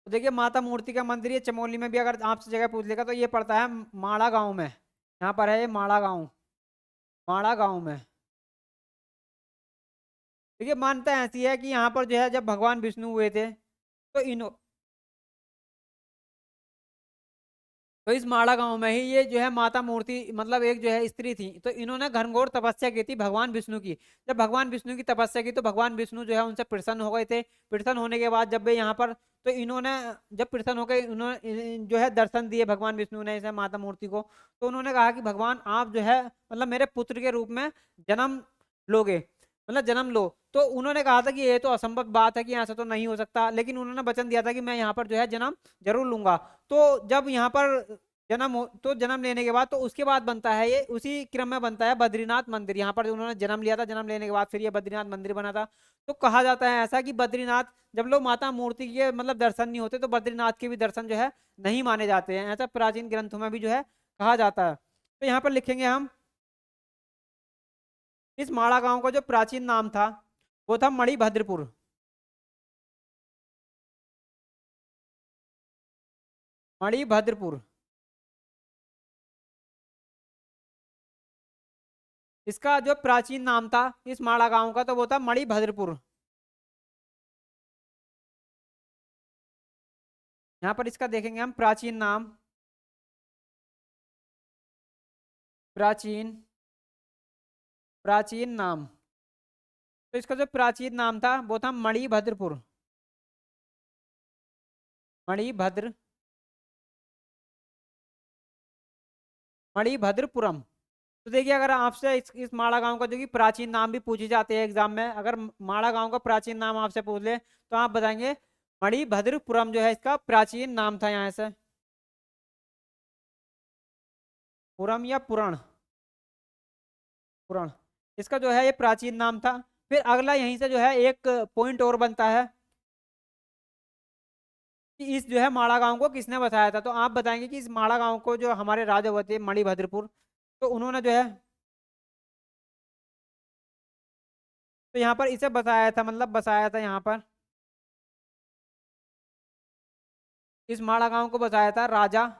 S1: तो देखिए माता मूर्ति का मंदिर ये चमोली में भी अगर आपसे जगह पूछ लेगा तो ये पड़ता है माड़ा गांव में। यहाँ पर है ये माड़ा गांव, माड़ा गांव में। देखिए मान्यता ऐसी है कि यहाँ पर जो है जब भगवान विष्णु हुए थे तो इन तो इस माड़ा गांव में ही ये जो है माता मूर्ति, मतलब एक जो है स्त्री थी, तो इन्होंने घनघोर तपस्या की थी भगवान विष्णु की। जब भगवान विष्णु की तपस्या की तो भगवान विष्णु जो है उनसे प्रसन्न हो गए थे। प्रसन्न होने के बाद जब वे यहाँ पर, तो इन्होंने जब प्रसन्न हो गए इन्होंने जो है दर्शन दिए भगवान विष्णु ने इसे माता मूर्ति को। तो उन्होंने कहा कि भगवान आप जो है मतलब मेरे पुत्र के रूप में जन्म लोगे, मतलब जन्म लो। तो उन्होंने कहा था कि ये तो असंभव बात है कि ऐसा तो नहीं हो सकता, लेकिन उन्होंने वचन दिया था कि मैं यहाँ पर जो है जन्म जरूर लूंगा। तो जब यहाँ पर तो जन्म लेने के बाद तो उसके बाद बनता है ये उसी क्रम में बनता है बद्रीनाथ मंदिर। यहाँ पर उन्होंने जन्म लिया था, जन्म लेने के बाद फिर ये बद्रीनाथ मंदिर बना था। तो कहा जाता है ऐसा कि बद्रीनाथ जब लोग माता मूर्ति के मतलब दर्शन नहीं होते तो बद्रीनाथ के भी दर्शन जो है नहीं माने जाते हैं, ऐसा प्राचीन ग्रंथों में भी जो है कहा जाता है। तो यहाँ पर लिखेंगे हम इस माड़ा गांव का जो प्राचीन नाम था वो था मणिभद्रपुर, मणिभद्रपुर। इसका जो प्राचीन नाम था इस माड़ा गांव का तो वो था मणिभद्रपुर। यहाँ पर इसका देखेंगे हम प्राचीन नाम, प्राचीन, प्राचीन नाम। तो इसका जो प्राचीन नाम था वो था मणिभद्रपुर, मणिभद्र, मणिभद्रपुरम। तो देखिए अगर आपसे इस माड़ा गांव का जो कि प्राचीन नाम भी पूछे जाते हैं एग्जाम में, अगर माड़ा गांव का प्राचीन नाम आपसे पूछ ले तो आप बताएंगे मणिभद्रपुरम जो है इसका प्राचीन नाम था यहाँ से। पुरम या पुरण, पुरण, इसका जो है ये प्राचीन नाम था। फिर अगला यहीं से जो है एक पॉइंट और बनता है कि इस जो है माड़ा गांव को किसने बसाया था। तो आप बताएंगे कि इस माड़ा गांव को जो हमारे राजा हुए थे मणिभद्रपुर, तो उन्होंने जो है, तो यहाँ पर इसे बसाया था, मतलब बसाया था यहाँ पर, इस माड़ा गांव को बसाया था राजा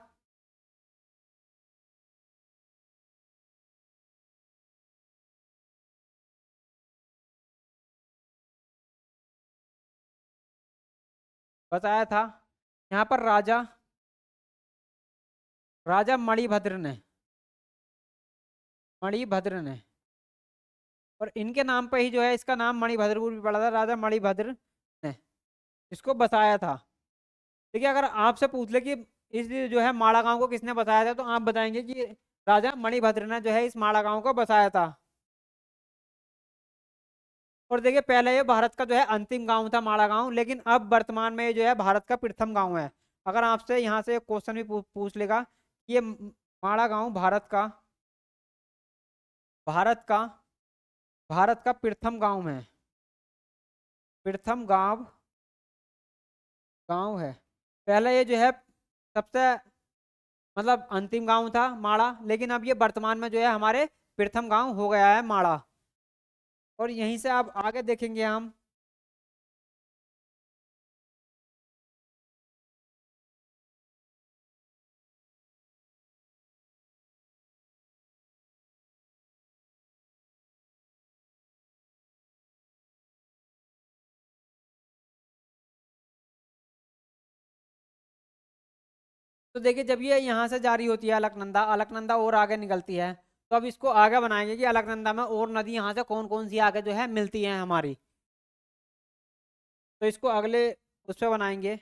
S1: बसाया था यहाँ पर राजा, राजा मणिभद्र ने, मणिभद्र ने, और इनके नाम पे ही जो है इसका नाम मणिभद्रपुर भी पड़ा था, राजा मणिभद्र ने इसको बसाया था। देखिए अगर आपसे पूछ ले कि इस जो है माड़ा गांव को किसने बसाया था, तो आप बताएंगे कि राजा मणिभद्र ने जो है इस माड़ा गांव को बसाया था। और देखिए पहले ये भारत का जो है अंतिम गांव था माड़ा गांव, लेकिन अब वर्तमान में ये जो है भारत का प्रथम गांव है। अगर आपसे यहाँ से क्वेश्चन भी पूछ लेगा कि ये माड़ा गांव भारत का भारत का प्रथम गांव है, प्रथम गांव गांव है। पहले ये जो है सबसे मतलब अंतिम गांव था माड़ा, लेकिन अब ये वर्तमान में जो है हमारे प्रथम गांव हो गया है माड़ा। और यहीं से आप आगे देखेंगे हम, तो देखिए जब ये यहाँ से जारी होती है अलकनंदा, अलकनंदा और आगे निकलती है, तो अब इसको आगे बनाएंगे कि अलकनंदा में और नदी यहाँ से कौन कौन सी आगे जो है मिलती है हमारी। तो इसको अगले उस पर बनाएंगे।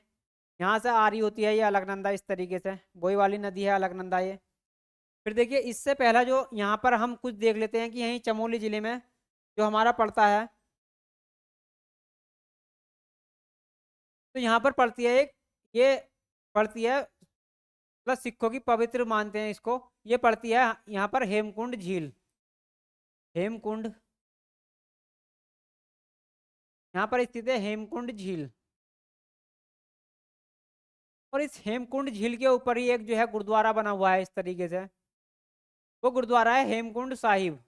S1: यहाँ से आ रही होती है ये अलकनंदा इस तरीके से, वही वाली नदी है अलकनंदा ये। फिर देखिए इससे पहला जो यहाँ पर हम कुछ देख लेते हैं कि यहीं चमोली जिले में जो हमारा पड़ता है, तो यहाँ पर पड़ती है एक, ये पड़ती है, प्लस सिखों की पवित्र मानते हैं इसको, ये पड़ती है यहाँ पर हेमकुंड झील, हेमकुंड, यहाँ पर स्थित है हेमकुंड झील। और इस हेमकुंड झील के ऊपर ही एक जो है गुरुद्वारा बना हुआ है इस तरीके से, वो गुरुद्वारा है हेमकुंड साहिब,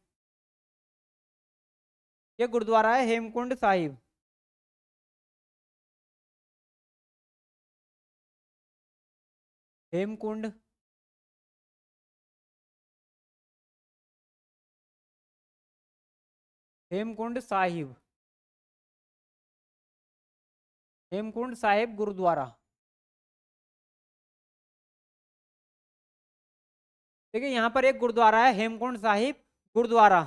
S1: ये गुरुद्वारा है हेमकुंड साहिब, हेमकुंड, हेमकुंड साहिब, हेमकुंड साहिब गुरुद्वारा। देखिए यहाँ पर एक गुरुद्वारा है हेमकुंड साहिब गुरुद्वारा,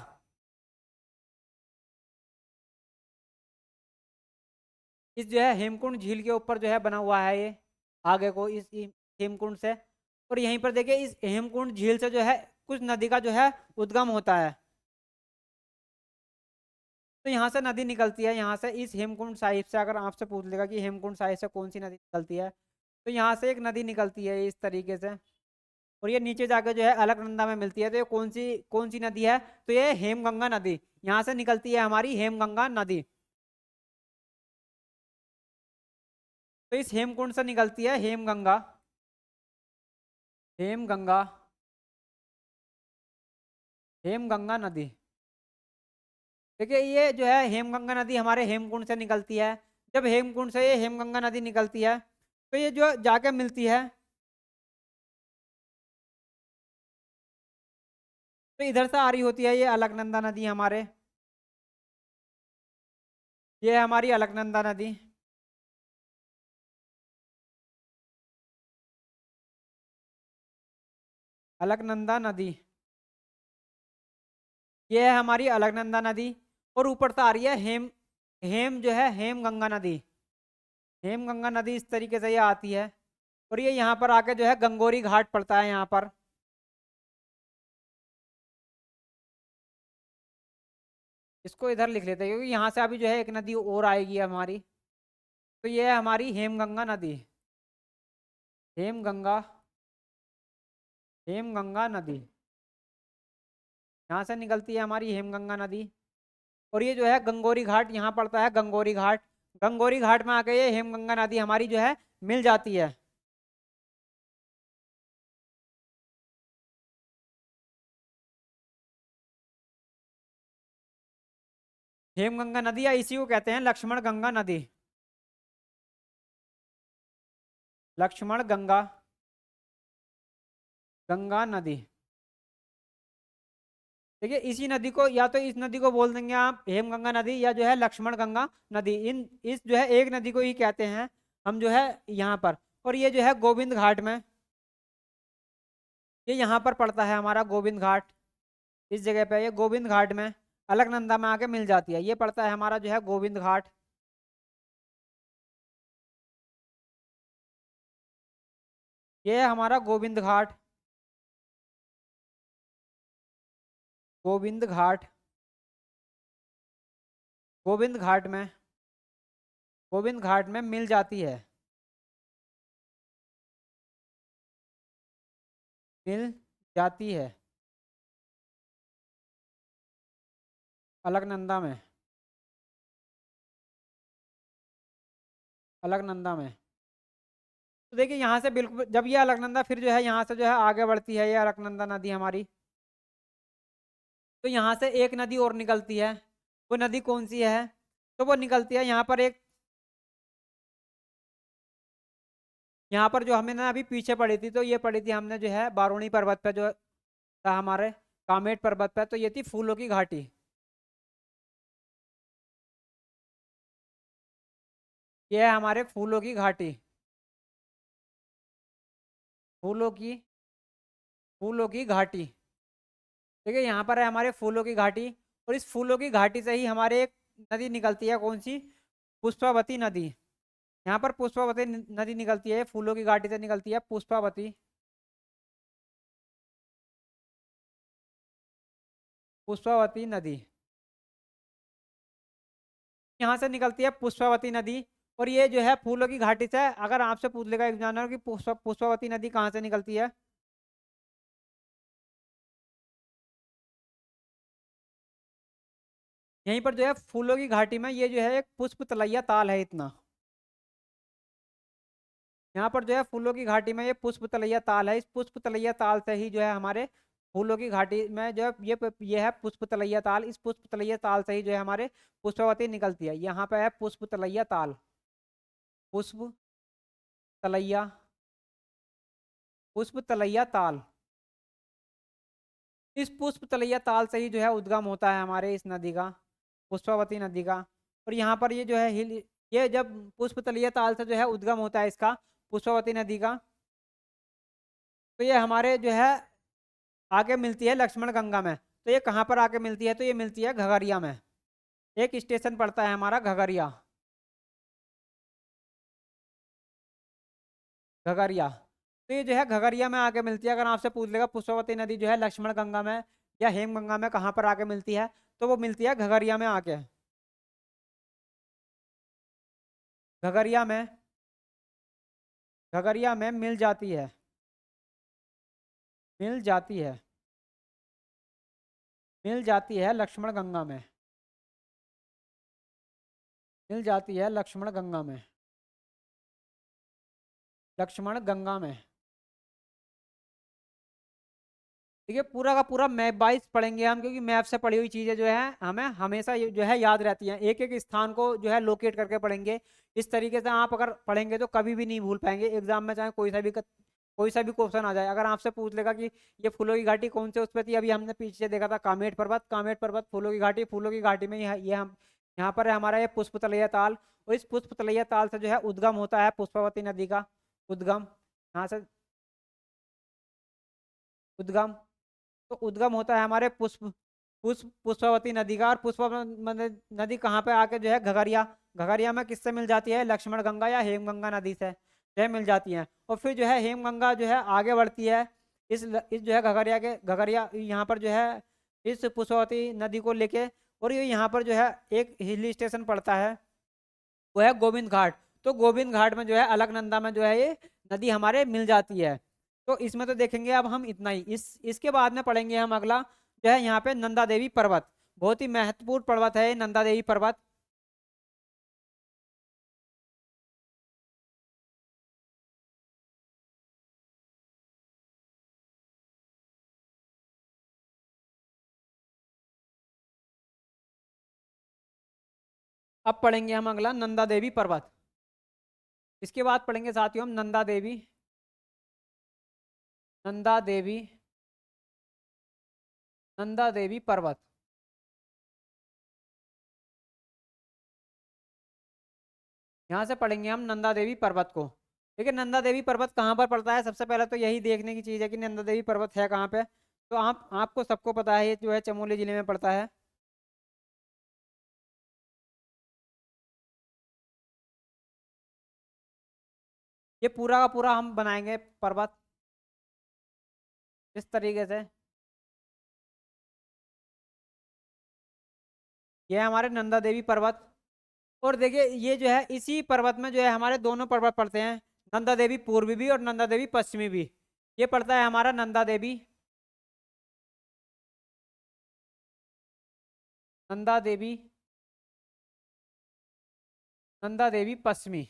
S1: इस जो है हेमकुंड झील के ऊपर जो है बना हुआ है ये, आगे को इस हेमकुंड से। और यहीं पर देखिए इस हेमकुंड झील से जो है कुछ नदी का जो है उद्गम होता है। तो यहाँ से नदी निकलती है, यहाँ से इस हेमकुंड साहिब से, अगर आपसे पूछ लेगा कि हेमकुंड साहिब से कौन सी नदी निकलती है, तो यहाँ से एक नदी निकलती है इस तरीके से, और ये नीचे जाकर जो है अलकनंदा में मिलती है। तो ये कौन सी नदी है, तो ये हेमगंगा नदी यहाँ से निकलती है हमारी हेमगंगा नदी। तो इस हेमकुंड से निकलती है हेमगंगा, हेमगंगा, हेमगंगा नदी। देखिए ये जो है हेमगंगा नदी हमारे हेमकुंड से निकलती है। जब हेमकुंड से ये हेमगंगा नदी निकलती है, तो ये जो जाके मिलती है, तो इधर से आ रही होती है ये अलकनंदा नदी हमारे, ये है हमारी अलकनंदा नदी। अलकनंदा नदी, ये है हमारी अलकनंदा नदी। और ऊपर से आ रही है हेम, हेम जो है हेमगंगा नदी, हेमगंगा नदी इस तरीके से ये आती है। और ये यहाँ पर आके जो है गंगोरी घाट पड़ता है यहाँ पर, इसको इधर लिख लेते हैं क्योंकि यहाँ से अभी जो है एक नदी और आएगी हमारी। तो ये है हमारी हेमगंगा नदी, हेमगंगा, हेमगंगा नदी। यहाँ से निकलती है हमारी हेमगंगा नदी। और ये जो है गंगोरी घाट यहाँ पड़ता है, गंगोरी घाट। गंगोरी घाट में आके ये हेमगंगा नदी हमारी जो है मिल जाती है। हेमगंगा नदी या इसी को कहते हैं लक्ष्मण गंगा नदी। लक्ष्मण गंगा गंगा नदी। देखिए इसी नदी को, या तो इस नदी को बोल देंगे आप हेमगंगा नदी, या जो है लक्ष्मण गंगा नदी। इन इस जो है एक नदी को ही कहते हैं हम जो है यहाँ पर। और ये जो है गोविंद घाट में, ये यहाँ पर पड़ता है हमारा गोविंद घाट। इस जगह पे ये गोविंद घाट में अलकनंदा में आके मिल जाती है। ये पड़ता है हमारा जो है गोविंद घाट। ये है हमारा गोविंद घाट। गोविंद घाट। गोविंद घाट में, गोविंद घाट में मिल जाती है, मिल जाती है अलकनंदा में, अलकनंदा में। तो देखिए यहाँ से बिल्कुल जब ये अलकनंदा फिर जो है यहाँ से जो है आगे बढ़ती है ये अलकनंदा नदी हमारी। तो यहाँ से एक नदी और निकलती है। वो नदी कौन सी है? तो वो निकलती है यहाँ पर एक, यहाँ पर जो हमें ना अभी पीछे पड़ी थी, तो ये पड़ी थी हमने जो है बारूणी पर्वत पे, जो था हमारे कामेट पर्वत पे। तो ये थी फूलों की घाटी। ये है हमारे फूलों की घाटी। फूलों की, फूलों की घाटी। ठीक है, यहाँ पर है हमारे फूलों की घाटी। और इस फूलों की घाटी से ही हमारे एक नदी निकलती है, कौन सी? पुष्पावती नदी। यहाँ पर पुष्पावती नदी निकलती है, फूलों की घाटी से निकलती है पुष्पावती, पुष्पावती नदी। यहाँ से निकलती है पुष्पावती नदी। और ये जो है फूलों की घाटी से, अगर आपसे पूछ लेगा एग्जामिनर कि पुष्पावती नदी कहाँ से निकलती है, यहीं पर जो है फूलों की घाटी में ये जो है एक पुष्प तलैया ताल है इतना। यहाँ पर जो है फूलों की घाटी में ये पुष्प तलैया ताल है। इस पुष्प तलैया ताल से ही जो है हमारे फूलों की घाटी में जो है ये है पुष्प तलैया ताल। इस पुष्प तलैया ताल से ही जो है हमारे पुष्पावती निकलती है। यहाँ पे है पुष्प तलैया ताल, पुष्प तलैया, पुष्प तलैया ताल। इस पुष्प तलैया ताल से ही जो है उद्गम होता है हमारे इस नदी का, पुष्पावती नदी का। और यहाँ पर ये जो है हिल, ये जब पुष्प तलैया ताल से जो है उद्गम होता है इसका, पुष्पावती नदी का, तो ये हमारे जो है आगे मिलती है लक्ष्मण गंगा में। तो ये कहाँ पर आके मिलती है? तो ये मिलती है घगरिया में। एक स्टेशन पड़ता है हमारा घगरिया, घगरिया। तो ये जो है घगरिया में आके मिलती है। अगर आपसे पूछ लेगा पुष्पावती नदी जो है लक्ष्मण गंगा में या हेम गंगा में कहाँ पर आके मिलती है, तो वो मिलती है घगरिया में आके, घगरिया में, घगरिया में मिल जाती है, मिल जाती है, मिल जाती है लक्ष्मण गंगा में, मिल जाती है लक्ष्मण गंगा में, लक्ष्मण गंगा में। देखिए पूरा का पूरा मैप वाइज पढ़ेंगे हम, क्योंकि मैप से पढ़ी हुई चीज़ें जो है हमें हमेशा जो है याद रहती हैं। एक एक स्थान को जो है लोकेट करके पढ़ेंगे। इस तरीके से आप अगर पढ़ेंगे तो कभी भी नहीं भूल पाएंगे एग्जाम में, चाहे कोई सा भी क्वेश्चन आ जाए। अगर आपसे पूछ लेगा कि ये फूलों की घाटी कौन से उस पर थी, अभी हमने पीछे देखा था कामेट पर्वत, कामेट पर्वत फूलों की घाटी, फूलों की घाटी में ये हम यहाँ पर है हमारा ये पुष्प तलैया ताल। और इस पुष्प तलैया ताल से जो है उद्गम होता है पुष्पावती नदी का, उद्गम, यहाँ से उद्गम। तो उद्गम होता है हमारे पुष्पावती नदी का। और पुष्पावती नदी कहाँ पे आके जो है घगरिया, घगरिया में किससे मिल जाती है? लक्ष्मण गंगा या हेमगंगा नदी से जो है मिल जाती है। और फिर जो है हेमगंगा जो है आगे बढ़ती है इस जो है घगरिया के, घगरिया यहाँ पर जो है इस पुष्पावती नदी को लेके। और ये यहाँ पर जो है एक हिल स्टेशन पड़ता है, वो है गोविंद घाट। तो गोविंद घाट में जो है अलकनंदा में जो है ये नदी हमारे मिल जाती है। तो इसमें तो देखेंगे अब हम इतना ही। इसके बाद में पढ़ेंगे हम अगला, जो है यहाँ पे नंदा देवी पर्वत, बहुत ही महत्वपूर्ण पर्वत है ये नंदा देवी पर्वत। अब पढ़ेंगे हम अगला नंदा देवी पर्वत। इसके बाद पढ़ेंगे साथियों हम नंदा देवी, नंदा देवी, नंदा देवी पर्वत। यहाँ से पढ़ेंगे हम नंदा देवी पर्वत को। देखिए नंदा देवी पर्वत कहाँ पर पड़ता है, सबसे पहले तो यही देखने की चीज़ है कि नंदा देवी पर्वत है कहाँ पे। तो आपको सबको पता है ये जो है चमोली जिले में पड़ता है। ये पूरा का पूरा हम बनाएंगे पर्वत इस तरीके से। ये है हमारे नंदा देवी पर्वत। और देखिए ये जो है इसी पर्वत में जो है हमारे दोनों पर्वत पड़ते हैं, नंदा देवी पूर्वी भी और नंदा देवी पश्चिमी भी। ये पड़ता है हमारा नंदा देवी, नंदा देवी, नंदा देवी पश्चिमी,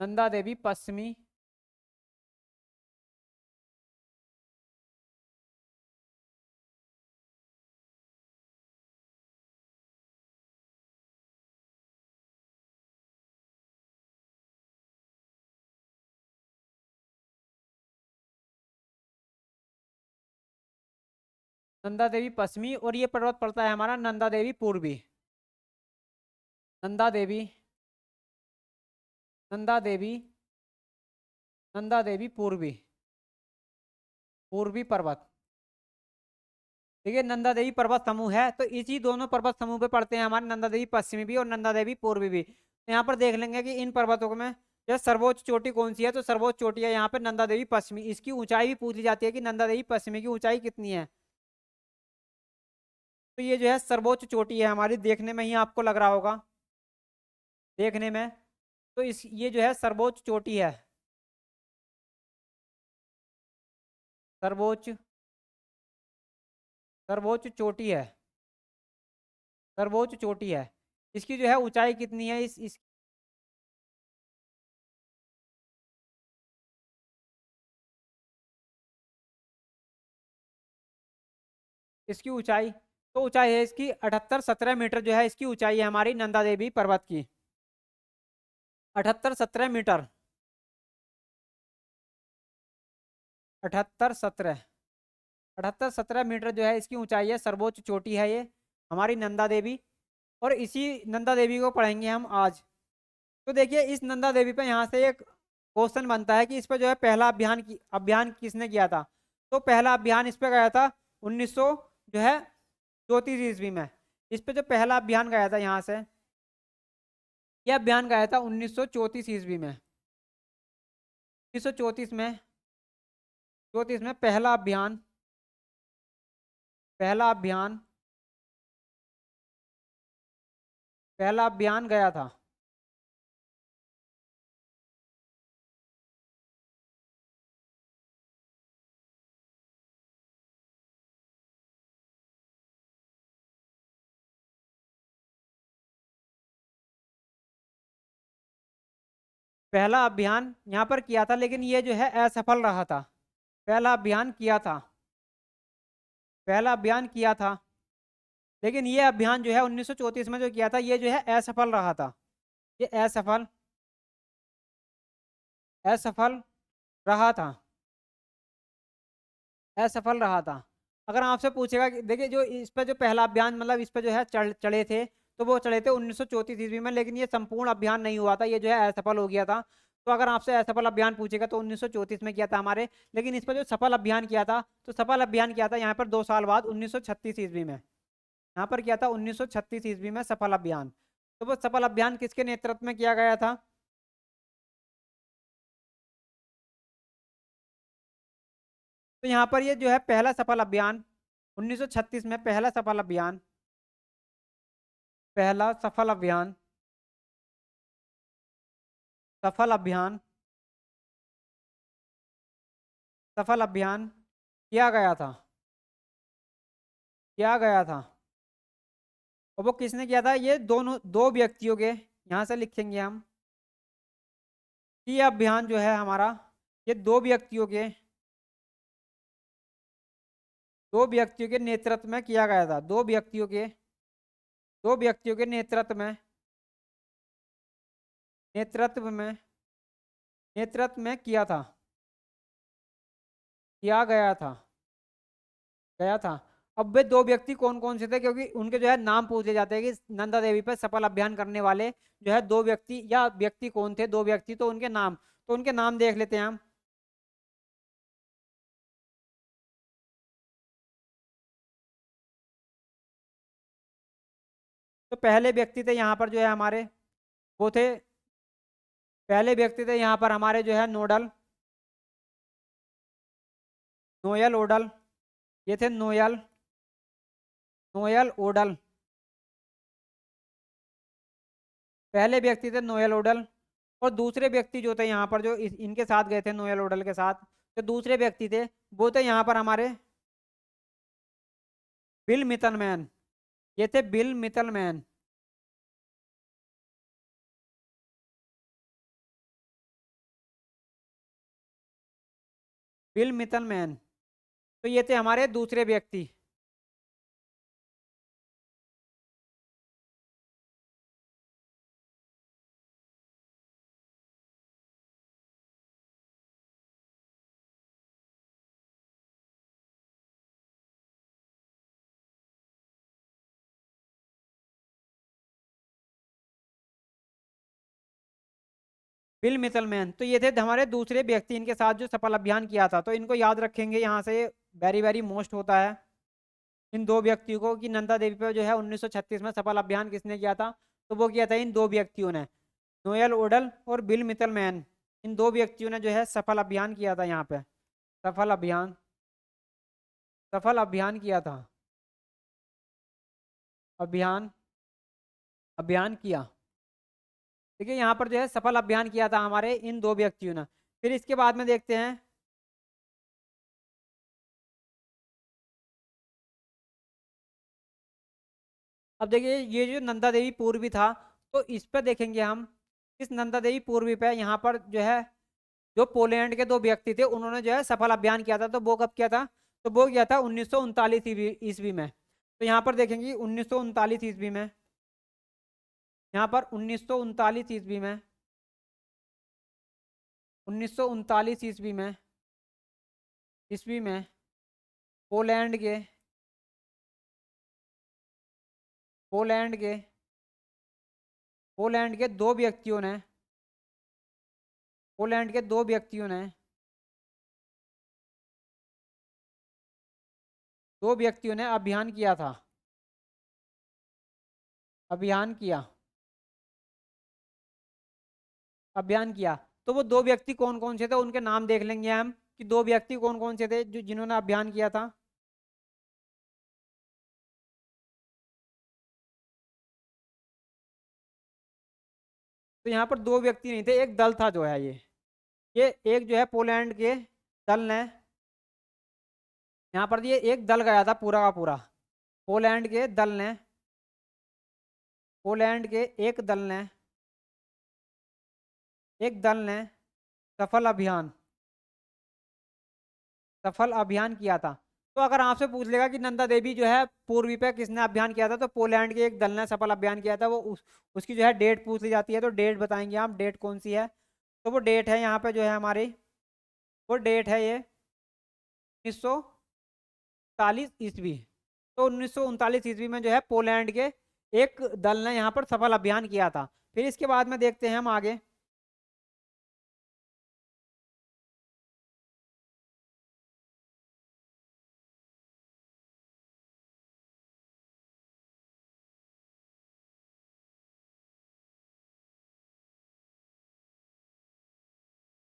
S1: नंदा देवी पश्चिमी, नंदा देवी पश्चिमी। और ये पर्वत पड़ता है हमारा नंदा देवी पूर्वी, नंदा देवी, नंदा देवी, नंदा देवी पूर्वी, पूर्वी पर्वत। देखिए नंदा देवी पर्वत समूह है तो इसी दोनों पर्वत समूह पे पड़ते हैं हमारे नंदा देवी पश्चिमी भी और नंदा देवी पूर्वी भी। तो यहाँ पर देख लेंगे कि इन पर्वतों में जो सर्वोच्च चोटी कौन सी है, तो सर्वोच्च चोटी है यहाँ पे नंदा देवी पश्चिमी। इसकी ऊंचाई भी पूछ ली जाती है कि नंदा देवी पश्चिमी की ऊंचाई कितनी है। तो ये जो है सर्वोच्च चोटी है हमारी, देखने में ही आपको लग रहा होगा, देखने में। तो इस ये जो है सर्वोच्च चोटी है, सर्वोच्च, सर्वोच्च चोटी है, सर्वोच्च चोटी है। इसकी जो है ऊंचाई कितनी है, इस इसकी ऊंचाई, तो ऊंचाई है इसकी 78-17 मीटर जो है इसकी ऊंचाई है हमारी नंदा देवी पर्वत की, 78-17 मीटर, 78-17, 78-17 मीटर जो है इसकी ऊंचाई है, सर्वोच्च चोटी है ये हमारी नंदा देवी। और इसी नंदा देवी को पढ़ेंगे हम आज। तो देखिए इस नंदा देवी पे यहाँ से एक क्वेश्चन बनता है कि इस पर जो है पहला अभियान किसने किया था। तो पहला अभियान इस पे गया था 1900 जो है 34 ईस्वी में। इस पे जो पहला अभियान गया था यहाँ से, यह अभियान गया था 1934 ईस्वी में, 1934 में, 34 में पहला अभियान, पहला अभियान, पहला अभियान गया था। पहला अभियान यहाँ पर किया था लेकिन ये जो है असफल रहा था। पहला अभियान किया था, पहला अभियान किया था, लेकिन ये अभियान जो है 1934 में जो किया था ये जो है असफल रहा था। ये असफल, असफल रहा था, असफल रहा था। अगर आपसे पूछेगा कि देखिए जो इस पे जो पहला अभियान मतलब इस पे जो है चढ़े थे, तो वो चढ़े थे 1934 ईस्वी में, लेकिन ये संपूर्ण अभियान नहीं हुआ था, ये जो है असफल हो गया था। तो अगर आपसे असफल अभियान पूछेगा तो 1934 में किया था हमारे, लेकिन इस पर जो सफल अभियान किया था, तो सफल अभियान किया था यहाँ पर 2 साल बाद 1936 ईस्वी में। यहाँ पर किया था 1936 ईस्वी में सफल अभियान। तो वो सफल अभियान किसके नेतृत्व में किया गया था। तो यहाँ पर ये जो है पहला सफल अभियान 1936 में, पहला सफल अभियान, पहला सफल अभियान, सफल अभियान, सफल अभियान किया गया था, किया गया था। और वो किसने किया था? ये दोनों दो व्यक्तियों के, यहाँ से लिखेंगे हम, ये अभियान जो है हमारा, ये दो व्यक्तियों के, दो व्यक्तियों के नेतृत्व में किया गया था। दो व्यक्तियों के, दो व्यक्तियों के नेतृत्व में, नेतृत्व में, नेतृत्व में किया था, किया गया था, गया था। अब वे दो व्यक्ति कौन कौन से थे? क्योंकि उनके जो है नाम पूछे जाते हैं कि नंदा देवी पर सफल अभियान करने वाले जो है दो व्यक्ति, या व्यक्ति कौन थे? दो व्यक्ति, तो उनके नाम, तो उनके नाम देख लेते हैं हम। तो पहले व्यक्ति थे यहाँ पर जो है हमारे, वो थे, पहले व्यक्ति थे यहाँ पर हमारे जो है नोडल, नोयल ओडल, ये थे नोयल, नोयल ओडल। पहले व्यक्ति थे नोयल ओडल। और दूसरे व्यक्ति जो थे यहाँ पर, जो इनके साथ गए थे नोयल ओडल के साथ, जो दूसरे व्यक्ति थे वो थे यहाँ पर हमारे बिल मितलमैन, ये थे बिल मितलमैन। बिल मितलमैन, तो ये थे हमारे दूसरे व्यक्ति। बिल मितलमैन, तो ये थे हमारे दूसरे व्यक्ति, इनके साथ जो सफल अभियान किया था। तो इनको याद रखेंगे यहाँ से, वेरी वेरी मोस्ट होता है इन दो व्यक्तियों को, कि नंदा देवी पर जो है 1936 में सफल अभियान किसने किया था? तो वो किया था इन दो व्यक्तियों ने, नोएल ओडल और बिल मितलमैन। इन दो व्यक्तियों ने जो है सफल अभियान किया था यहाँ पे, सफल अभियान, सफल अभियान किया था, अभियान, अभियान किया। देखिए यहाँ पर जो है सफल अभियान किया था हमारे इन दो व्यक्तियों ने। फिर इसके बाद में देखते हैं, अब देखिए ये जो नंदा देवी पूर्वी था, तो इस पर देखेंगे हम, इस नंदा देवी पूर्वी पे यहाँ पर जो है, जो पोलैंड के दो व्यक्ति थे उन्होंने जो है सफल अभियान किया था। तो वो कब किया था? तो वो किया था 1939 ईस्वी में। तो यहाँ पर देखेंगे 1939 ईस्वी में, यहाँ पर 1939 ईस्वी में, 1939 ईस्वी में, ईस्वी में पोलैंड के, पोलैंड के, पोलैंड के दो व्यक्तियों ने, पोलैंड के दो व्यक्तियों ने, दो व्यक्तियों ने अभियान किया था, अभियान किया, अभियान किया। तो वो दो व्यक्ति कौन कौन से थे? उनके नाम देख लेंगे हम, कि दो व्यक्ति कौन कौन से थे जो जिन्होंने अभियान किया था। तो यहाँ पर दो व्यक्ति नहीं थे, एक दल था जो है ये एक जो है पोलैंड के दल ने, यहाँ पर ये एक दल गया था पूरा का पूरा, पोलैंड के दल ने, पोलैंड के एक दल ने, एक दल ने सफल अभियान, सफल अभियान किया था। तो अगर आपसे पूछ लेगा कि नंदा देवी जो है पूर्वी पे किसने अभियान किया था, तो पोलैंड के एक दल ने सफल अभियान किया था। वो उसकी जो है डेट पूछ ली जाती है, तो डेट बताएंगे आप, डेट कौन सी है? तो वो डेट है यहाँ पे जो है हमारी, वो डेट है ये 1939 ईस्वी। तो 1939 ईस्वी में जो है पोलैंड के एक दल ने यहाँ पर सफल अभियान किया था। फिर इसके बाद में देखते हैं हम आगे,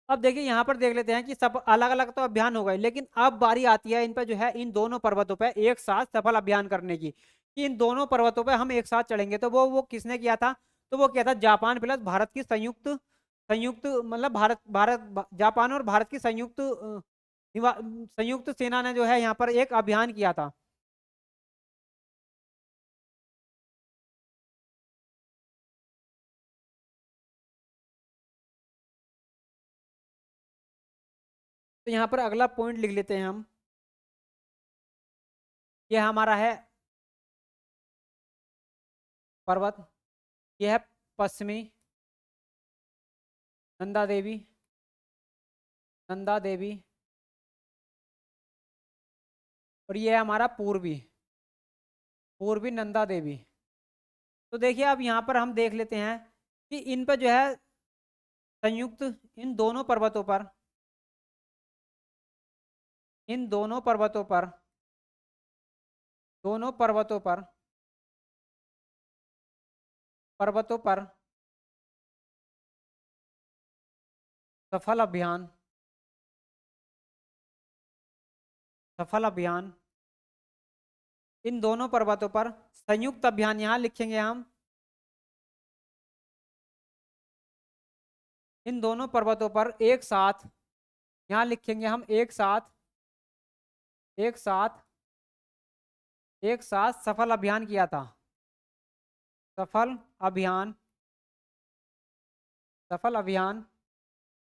S1: अब देखिए यहाँ पर देख लेते हैं कि सब अलग अलग तो अभियान हो गए, लेकिन अब बारी आती है इन पर जो है इन दोनों पर्वतों पर एक साथ सफल अभियान करने की, कि इन दोनों पर्वतों पर हम एक साथ चढ़ेंगे। तो वो किसने किया था? तो वो किया था जापान प्लस भारत की संयुक्त, संयुक्त मतलब भारत, जापान और भारत की संयुक्त संयुक्त सेना ने जो है यहाँ पर एक अभियान किया था। तो यहाँ पर अगला पॉइंट लिख लेते हैं हम। ये हमारा है पर्वत, ये है पश्चिमी नंदा देवी, नंदा देवी, और ये है हमारा पूर्वी, पूर्वी नंदा देवी। तो देखिए अब यहाँ पर हम देख लेते हैं कि इन पर जो है संयुक्त, इन दोनों पर्वतों पर, इन दोनों पर्वतों पर, दोनों पर्वतों पर, पर्वतों पर सफल अभियान, सफल अभियान, इन दोनों पर्वतों पर संयुक्त अभियान, यहाँ लिखेंगे हम, इन दोनों पर्वतों पर एक साथ, यहाँ लिखेंगे हम एक साथ, एक साथ, एक साथ सफल अभियान किया था, सफल अभियान, सफल अभियान,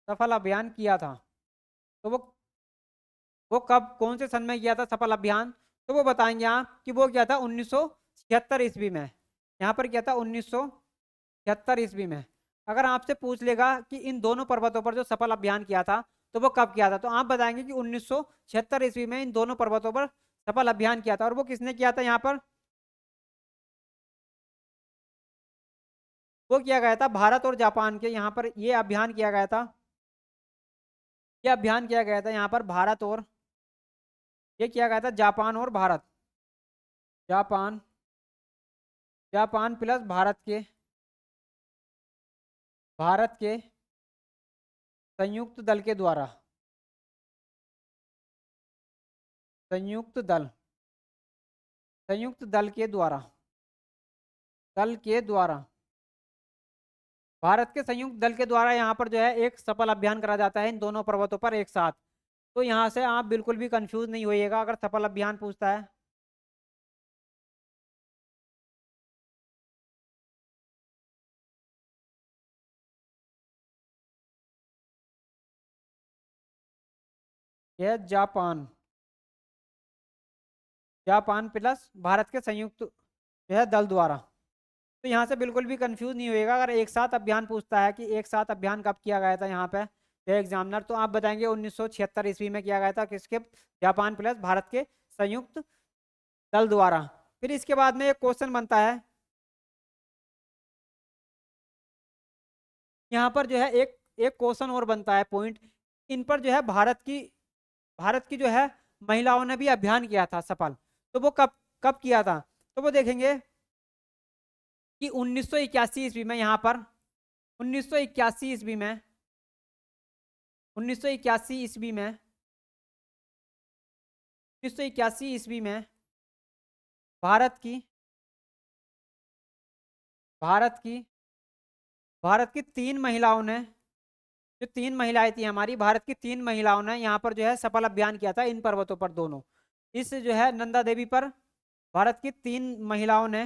S1: सफल अभियान किया था। तो वो कब, कौन से सन में किया था सफल अभियान? तो वो बताएंगे आप कि वो क्या था 1976 ईस्वी में, यहाँ पर क्या था 1976 ईस्वी में। अगर आपसे पूछ लेगा कि इन दोनों पर्वतों पर जो सफल अभियान किया था तो वो कब किया था, तो आप बताएंगे कि 1976 ईस्वी में इन दोनों पर्वतों पर सफल अभियान किया था। और वो किसने किया था? यहाँ पर वो किया गया था भारत और जापान के, यहाँ पर ये अभियान किया गया था, ये अभियान किया गया था यहाँ पर भारत और, ये किया गया था जापान और Bharat, Japan, Japan plus Bharat के, भारत के संयुक्त दल के द्वारा, संयुक्त दल, संयुक्त दल के द्वारा, दल के द्वारा, भारत के संयुक्त दल के द्वारा यहाँ पर जो है एक सफल अभियान करा जाता है इन दोनों पर्वतों पर एक साथ। तो यहाँ से आप बिल्कुल भी कंफ्यूज नहीं होइएगा अगर सफल अभियान पूछता है। यह जापान, जापान प्लस भारत के संयुक्त जो है दल द्वारा। तो यहाँ से बिल्कुल भी कंफ्यूज नहीं होएगा अगर एक साथ अभियान पूछता है कि एक साथ अभियान कब किया गया था यहाँ पे एग्जामिनर, तो आप बताएंगे 1976 ईस्वी में किया गया था, किसके? जापान प्लस भारत के संयुक्त दल द्वारा। फिर इसके बाद में एक क्वेश्चन बनता है, यहाँ पर जो है एक एक क्वेश्चन और बनता है पॉइंट, इन पर जो है भारत की जो है महिलाओं ने भी अभियान किया था सफल, तो वो कब कब किया था? तो वो देखेंगे कि 1981 ईस्वी में, यहाँ पर 1981 ईस्वी में, 1981 ईस्वी में, 1981 ईस्वी में भारत की, भारत की, भारत की तीन महिलाओं ने, जो तीन महिलाएं थी हमारी, भारत की तीन महिलाओं ने यहाँ पर जो है सफल अभियान किया था इन पर्वतों पर दोनों। इस जो है नंदा देवी पर भारत की तीन महिलाओं ने,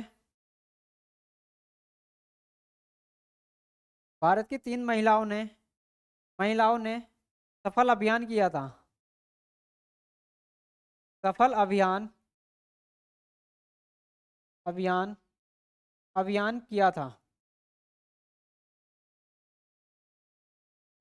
S1: भारत की तीन महिलाओं ने सफल अभियान किया था, सफल अभियान, अभियान, अभियान किया था।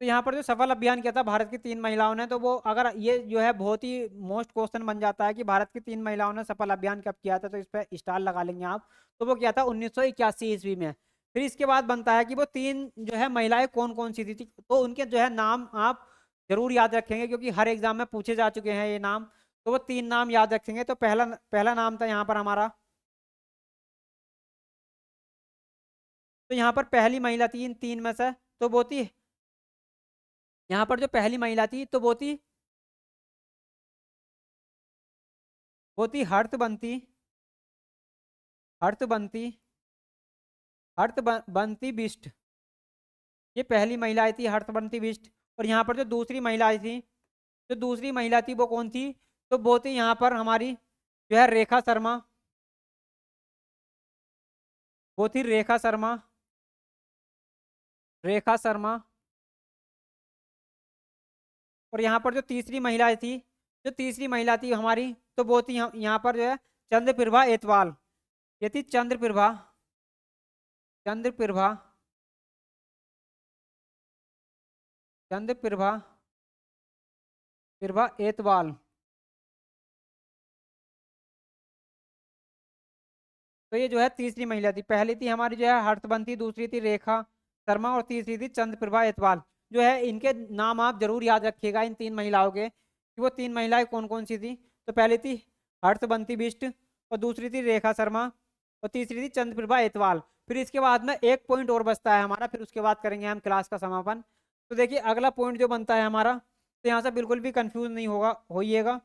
S1: तो यहाँ पर जो सफल अभियान किया था भारत की तीन महिलाओं ने, तो वो अगर ये जो है बहुत ही मोस्ट क्वेश्चन बन जाता है कि भारत की तीन महिलाओं ने सफल अभियान कब किया था, तो इस पर स्टार लगा लेंगे आप। तो वो किया था 1981 ईस्वी में। फिर इसके बाद बनता है कि वो तीन जो है महिलाएं कौन कौन सी थी, तो उनके जो है नाम आप जरूर याद रखेंगे क्योंकि हर एग्जाम में पूछे जा चुके हैं ये नाम। तो वो तीन नाम याद रखेंगे। तो पहला पहला नाम था यहाँ पर हमारा, तो यहाँ पर पहली महिला थी इन तीन में से, तो वो थी, यहाँ पर जो पहली महिला थी तो वो थी हर्षबंती, हर्षबंती, हर्षबंती बिष्ट। ये पहली महिला आई थी हर्षबंती बिष्ट। और यहाँ पर जो दूसरी महिला आई थी जो दूसरी महिला थी वो कौन थी? तो वो थी यहाँ पर हमारी जो है रेखा शर्मा। वो थी रेखा शर्मा। रेखा शर्मा। और यहाँ पर जो तीसरी महिला थी, जो तीसरी महिला थी हमारी, तो वो थी यहाँ पर जो है चंद्रप्रभा एतवाल। ये थी चंद्रप्रभा। चंद्रप्रभा। चंद्रप्रभा प्रभा एतवाल। तो ये जो है तीसरी महिला थी। पहली थी हमारी जो है हर्षवंती, दूसरी थी रेखा शर्मा और तीसरी थी चंद्रप्रभा एतवाल। जो है इनके नाम आप जरूर याद रखिएगा, इन तीन महिलाओं के, कि वो तीन महिलाएं कौन कौन सी थी। तो पहली थी हर्षवंती बिष्ट, और दूसरी थी रेखा शर्मा, और तीसरी थी चंद्रप्रभा एतवाल। फिर इसके बाद में एक पॉइंट और बचता है हमारा, फिर उसके बाद करेंगे हम क्लास का समापन। तो देखिए अगला पॉइंट जो बनता है हमारा, तो यहाँ से बिल्कुल भी कंफ्यूज नहीं होगा होइएगा।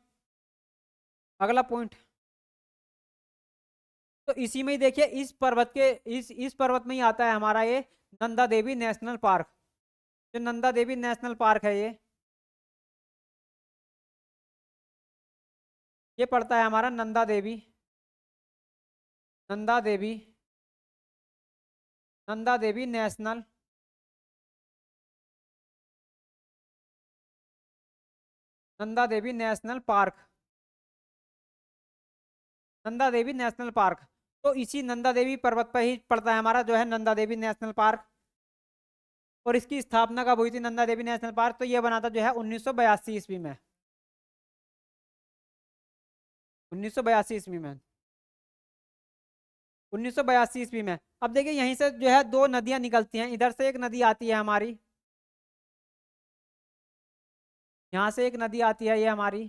S1: अगला पॉइंट, तो इसी में ही देखिए इस पर्वत के इस पर्वत में ही आता है हमारा ये नंदा देवी नेशनल पार्क। जो नंदा देवी नेशनल पार्क है ये पड़ता है हमारा Nanda Devi. Nanda Devi. Nanda Devi national. Nanda Devi national park. Nanda Devi national park. तो इसी नंदा देवी पर्वत पर ही पड़ता है हमारा जो है नंदा देवी नेशनल पार्क। और इसकी स्थापना कब हुई थी नंदा देवी नेशनल पार्क? तो ये बना था जो है 1982 ईस्वी में। 1982 ईस्वी में। 1982 ईस्वी में। अब देखिए यहीं से जो है दो नदियां निकलती हैं। इधर से एक नदी आती है हमारी, यहाँ से एक नदी आती है ये हमारी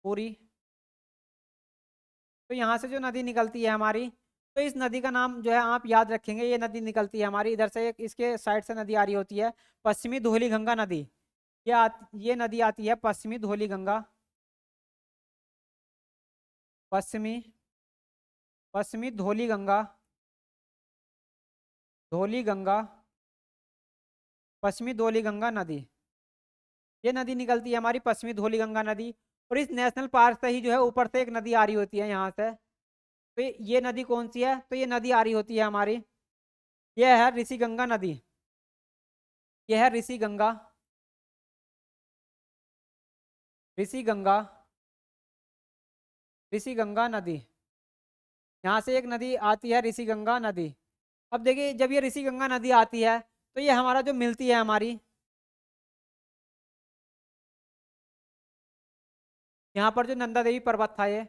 S1: पूरी। तो यहाँ से जो नदी निकलती है हमारी, तो इस नदी का नाम जो है आप याद रखेंगे। ये नदी निकलती है हमारी इधर से, एक इसके साइड से नदी आ रही होती है, पश्चिमी धौली गंगा नदी। ये नदी आती है पश्चिमी धौली गंगा। पश्चिमी पश्चिमी धौली गंगा। धौली गंगा। पश्चिमी धौली गंगा नदी। ये नदी निकलती है हमारी पश्चिमी धौली गंगा नदी। और इस नेशनल पार्क से ही जो है ऊपर से एक नदी आ रही होती है यहाँ से। तो ये नदी कौन सी है? तो ये नदी आ रही होती है हमारी, ये है ऋषि गंगा नदी। ये है ऋषि गंगा। ऋषि गंगा। ऋषि गंगा नदी। यहाँ से एक नदी आती है ऋषि गंगा नदी। अब देखिए जब ये ऋषि गंगा नदी आती है, तो ये हमारा जो मिलती है हमारी, यहाँ पर जो नंदा देवी पर्वत था ये,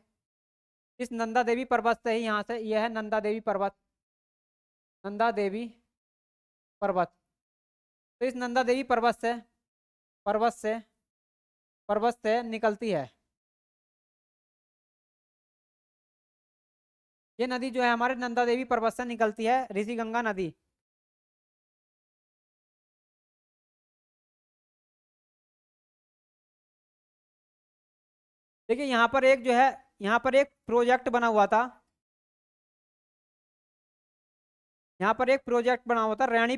S1: इस नंदा देवी पर्वत से ही यहाँ से यह है नंदा देवी पर्वत। नंदा देवी पर्वत। तो इस नंदा देवी पर्वत से पर्वत से निकलती है ये नदी, जो है हमारे नंदा देवी पर्वत से निकलती है ऋषि गंगा नदी। देखिए यहाँ पर एक जो है, यहाँ पर एक प्रोजेक्ट बना हुआ था। यहाँ पर एक प्रोजेक्ट बना हुआ था, रैणी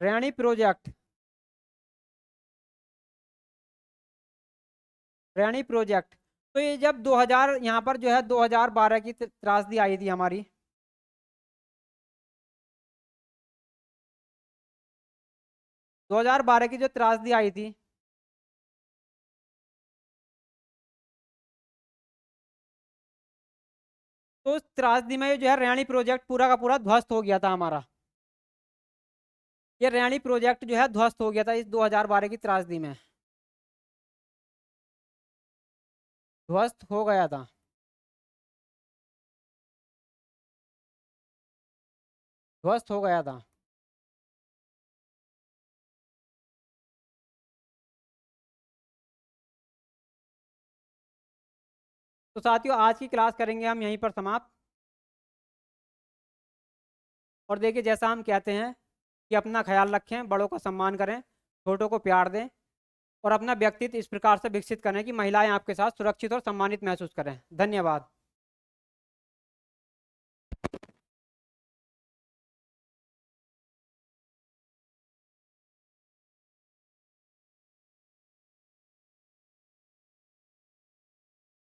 S1: रैणी प्रोजेक्ट। रैणी प्रोजेक्ट। तो ये जब 2000 यहाँ पर जो है 2012 की त्रासदी आई थी हमारी। 2012 की जो त्रासदी आई थी, तो उस त्रासदी में जो है रैणी प्रोजेक्ट पूरा का पूरा ध्वस्त हो गया था हमारा। ये रैणी प्रोजेक्ट जो है ध्वस्त हो गया था इस 2012 की त्रासदी में। ध्वस्त हो गया था। ध्वस्त हो गया था। तो साथियों आज की क्लास करेंगे हम यहीं पर समाप्त। और देखिए जैसा हम कहते हैं कि अपना ख्याल रखें, बड़ों का सम्मान करें, छोटों को प्यार दें, और अपना व्यक्तित्व इस प्रकार से विकसित करें कि महिलाएं आपके साथ सुरक्षित और सम्मानित महसूस करें। धन्यवाद।